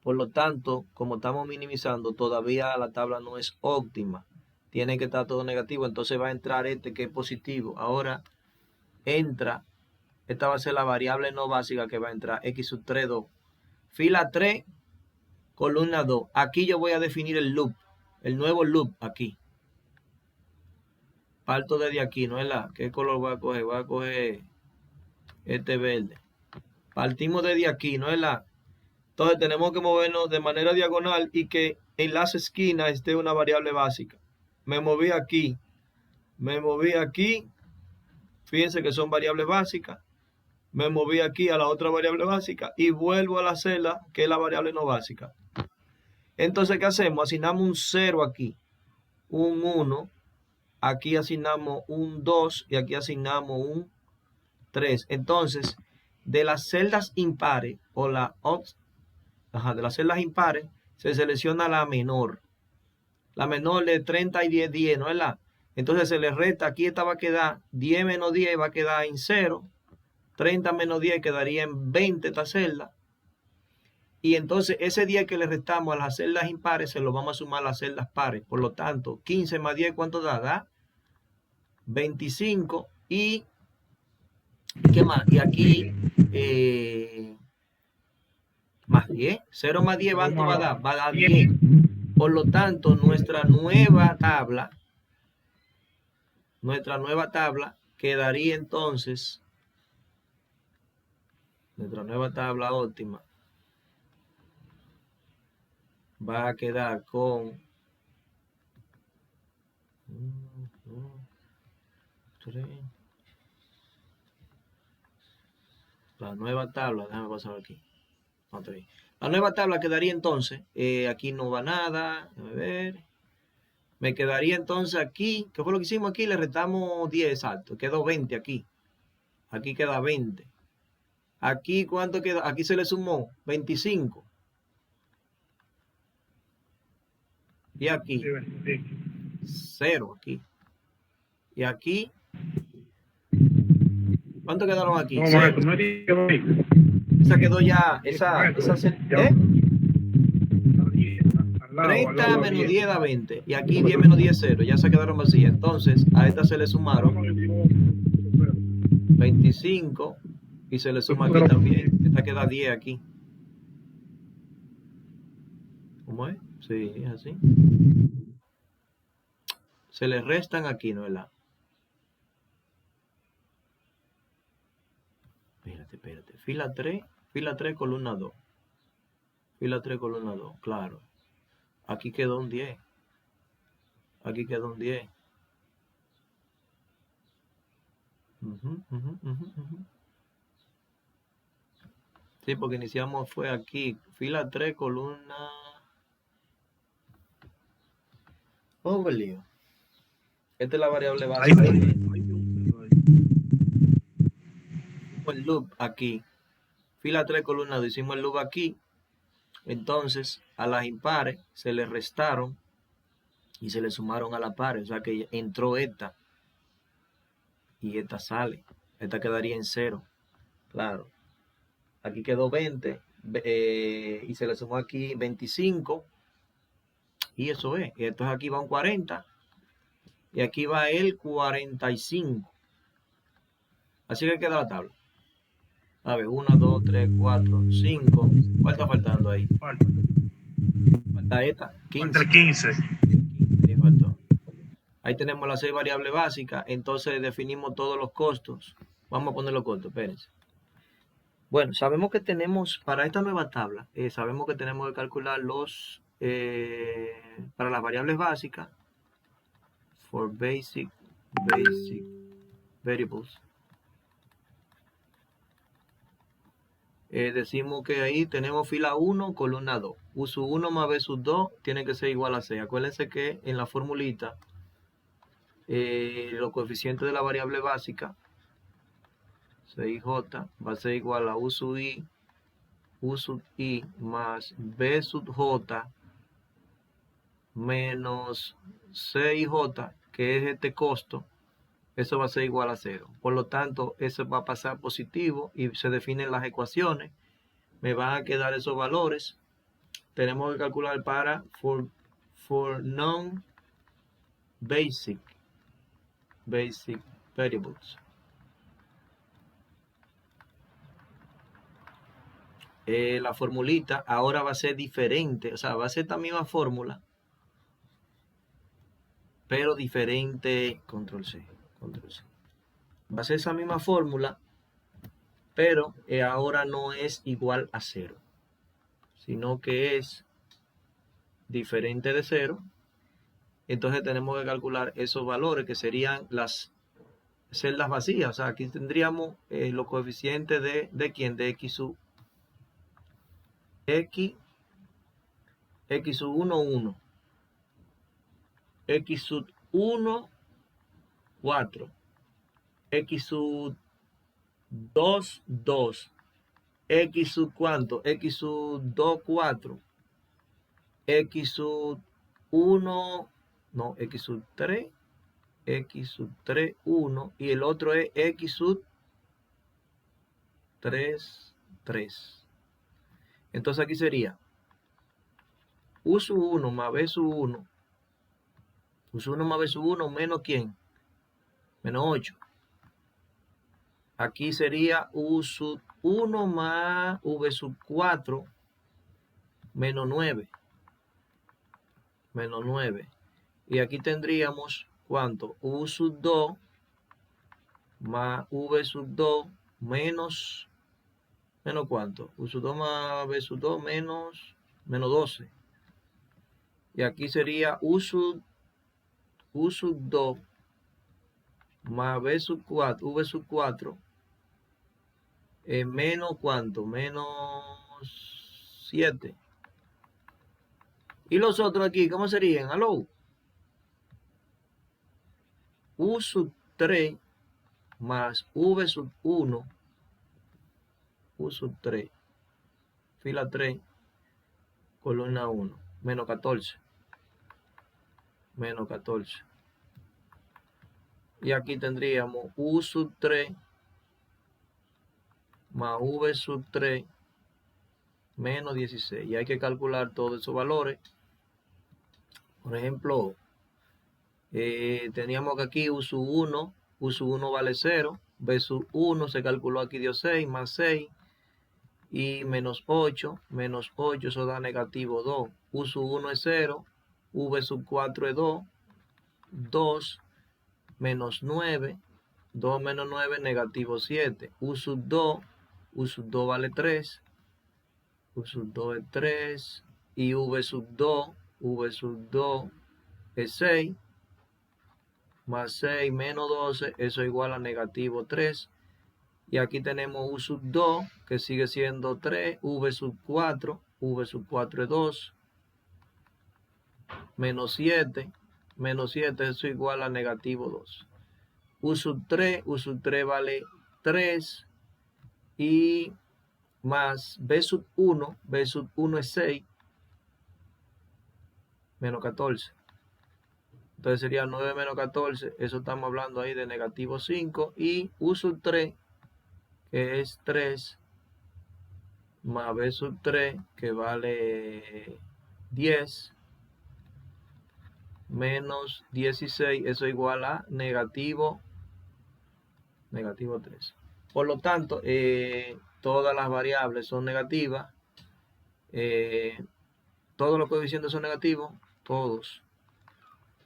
A: Por lo tanto, como estamos minimizando, todavía la tabla no es óptima. Tiene que estar todo negativo. Entonces va a entrar este que es positivo. Ahora entra, esta va a ser la variable no básica que va a entrar, x sub 3, 2. Fila 3, columna 2. Aquí yo voy a definir el loop, el nuevo loop aquí. Parto desde aquí, ¿no es la? ¿Qué color voy a coger? Voy a coger este verde. Partimos desde aquí, ¿no es la? Entonces tenemos que movernos de manera diagonal y que en las esquinas esté una variable básica. Me moví aquí. Fíjense que son variables básicas. Me moví aquí a la otra variable básica y vuelvo a la celda que es la variable no básica. Entonces, ¿qué hacemos? Asignamos un 0 aquí, un 1, aquí asignamos un 2 y aquí asignamos un 3. Entonces, de las celdas impares o de las celdas impares se selecciona la menor. La menor de 30 y 10, 10, ¿no es la? Entonces se le resta, aquí esta va a quedar 10 menos 10 va a quedar en 0. 30 menos 10 quedaría en 20 esta celda. Y entonces ese 10 que le restamos a las celdas impares se lo vamos a sumar a las celdas pares. Por lo tanto, 15 más 10, ¿cuánto da? Da 25. ¿Y qué más? Y aquí más 10. 0 más 10, ¿cuánto va a dar? Va a dar 10. Por lo tanto, nuestra nueva tabla quedaría entonces, nuestra nueva tabla óptima va a quedar con 1, 2, 3. La nueva tabla, déjame pasar aquí. La nueva tabla quedaría entonces, aquí no va nada, déjame ver. Me quedaría entonces aquí, ¿qué fue lo que hicimos aquí? Le restamos 10, exacto. Quedó 20 aquí. Aquí queda 20. Aquí, ¿cuánto queda? Aquí se le sumó 25. Y aquí, 0 aquí. Y aquí, ¿cuánto quedaron aquí?
B: No,
A: 0.
B: maestro, no diga ahí.
A: Esa quedó ya,
B: Maestro, ya.
A: ¿eh?
B: Al lado,
A: 30
B: va
A: menos 10
B: 10.
A: da 20. Y aquí 10 menos 10, 0. Ya se quedaron vacías. Entonces, a esta se le sumaron 25 y se le suma aquí también. Esta queda 10 aquí. ¿Cómo es? Sí, es así. Se le restan aquí, ¿no es la? Espérate. Fila 3, columna 2. Fila 3, columna 2, claro. Aquí quedó un 10. Aquí quedó un 10. Sí, porque iniciamos fue aquí. Fila 3, columna... Oh, lío. Esta es la variable
B: Ahí.
A: básica. El loop aquí. Fila 3, columna 2. Hicimos el loop aquí. Entonces, a las impares se le restaron y se le sumaron a la pares. O sea que entró esta y esta sale. Esta quedaría en 0. Claro. Aquí quedó 20 y se le sumó aquí 25. Y eso es. Y entonces aquí va un 40. Y aquí va el 45. Así que queda la tabla. A ver, 1, 2, 3, 4, 5. ¿Cuál está faltando ahí? Falta esta. 15.
B: Falta el 15.
A: Ahí faltó. Ahí tenemos las 6 variables básicas. Entonces definimos todos los costos. Vamos a poner los costos, espérense. Bueno, sabemos que tenemos, para esta nueva tabla, sabemos que tenemos que calcular los, para las variables básicas, for basic variables. Decimos que ahí tenemos fila 1, columna 2. U sub 1 más B sub 2 tiene que ser igual a 6. Acuérdense que en la formulita, los coeficientes de la variable básica, 6J, va a ser igual a U sub I más B sub J menos 6J, que es este costo. Eso va a ser igual a 0. Por lo tanto, eso va a pasar positivo y se definen las ecuaciones. Me van a quedar esos valores. Tenemos que calcular para for non-basic variables. La formulita ahora va a ser diferente. O sea, va a ser esta misma fórmula, pero diferente. Control C. Va a ser esa misma fórmula, pero ahora no es igual a 0, sino que es diferente de 0. Entonces tenemos que calcular esos valores que serían las celdas vacías. O sea, aquí tendríamos los coeficientes de ¿quién? De x sub 1, 1. X sub 1, 4. X sub 2, 2. X sub ¿cuánto? X sub 2, 4. X sub 1, no, X sub 3. X sub 3, 1. Y el otro es X sub 3, 3. Entonces aquí sería U sub 1 más B sub 1. U sub 1 más B sub 1 menos ¿quién? Menos 8. Aquí sería U sub 1 más V sub 4 menos 9. Menos 9. Y aquí tendríamos ¿cuánto? U sub 2 más V sub 2 menos ¿cuánto? U sub 2 más V sub 2 menos 12. Y aquí sería U sub 2 más V sub 4 menos ¿cuánto? Menos 7. Y los otros aquí, ¿cómo serían? ¿Aló? U sub 3 más V sub 1, U sub 3, fila 3, columna 1, menos 14. Menos 14. Y aquí tendríamos U sub 3 más V sub 3 menos 16. Y hay que calcular todos esos valores. Por ejemplo, teníamos que aquí U sub 1 vale 0, V sub 1 se calculó aquí dio 6, más 6 y menos 8, eso da negativo 2. U sub 1 es 0, V sub 4 es 2, 2 menos 9, 2 menos 9, negativo 7. U sub 2 vale 3, U sub 2 es 3, y V sub 2 es 6, más 6 menos 12, eso es igual a negativo 3. Y aquí tenemos U sub 2, que sigue siendo 3, V sub 4 es 2, menos 7, eso es igual a negativo 2. U sub 3 vale 3, y más B sub 1 es 6, menos 14. Entonces sería 9 menos 14, eso estamos hablando ahí de negativo 5, y U sub 3, que es 3, más B sub 3, que vale 10, menos 16, eso es igual a negativo 3. Por lo tanto, todas las variables son negativas, todos los coeficientes son negativos, todos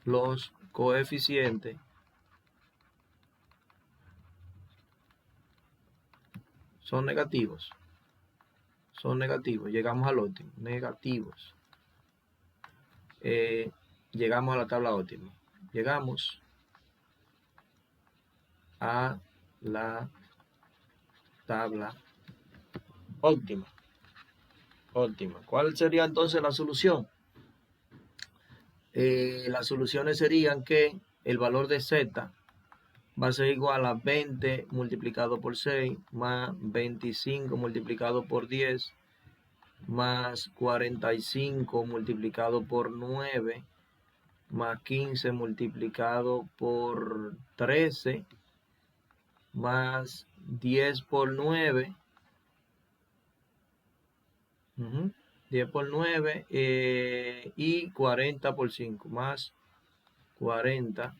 A: los coeficientes son negativos, llegamos al óptimo, negativos. Llegamos a la tabla óptima, llegamos a la tabla óptima. ¿Cuál sería entonces la solución? Las soluciones serían que el valor de z va a ser igual a 20 multiplicado por 6 más 25 multiplicado por 10 más 45 multiplicado por 9 más 15 multiplicado por 13 más 10 por 9, 10 por 9 y 40 por 5, más 40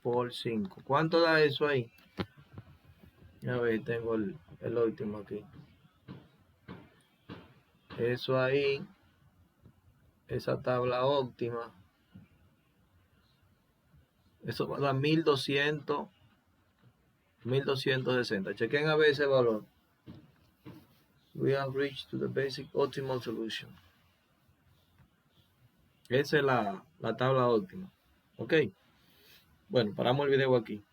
A: por 5. ¿Cuánto da eso ahí? A ver, tengo el último aquí. Eso ahí, esa tabla óptima, eso va a dar 1260. Chequen a ver ese valor. We have reached to the basic optimal solution. Esa es la tabla óptima. Ok. Bueno, paramos el video aquí.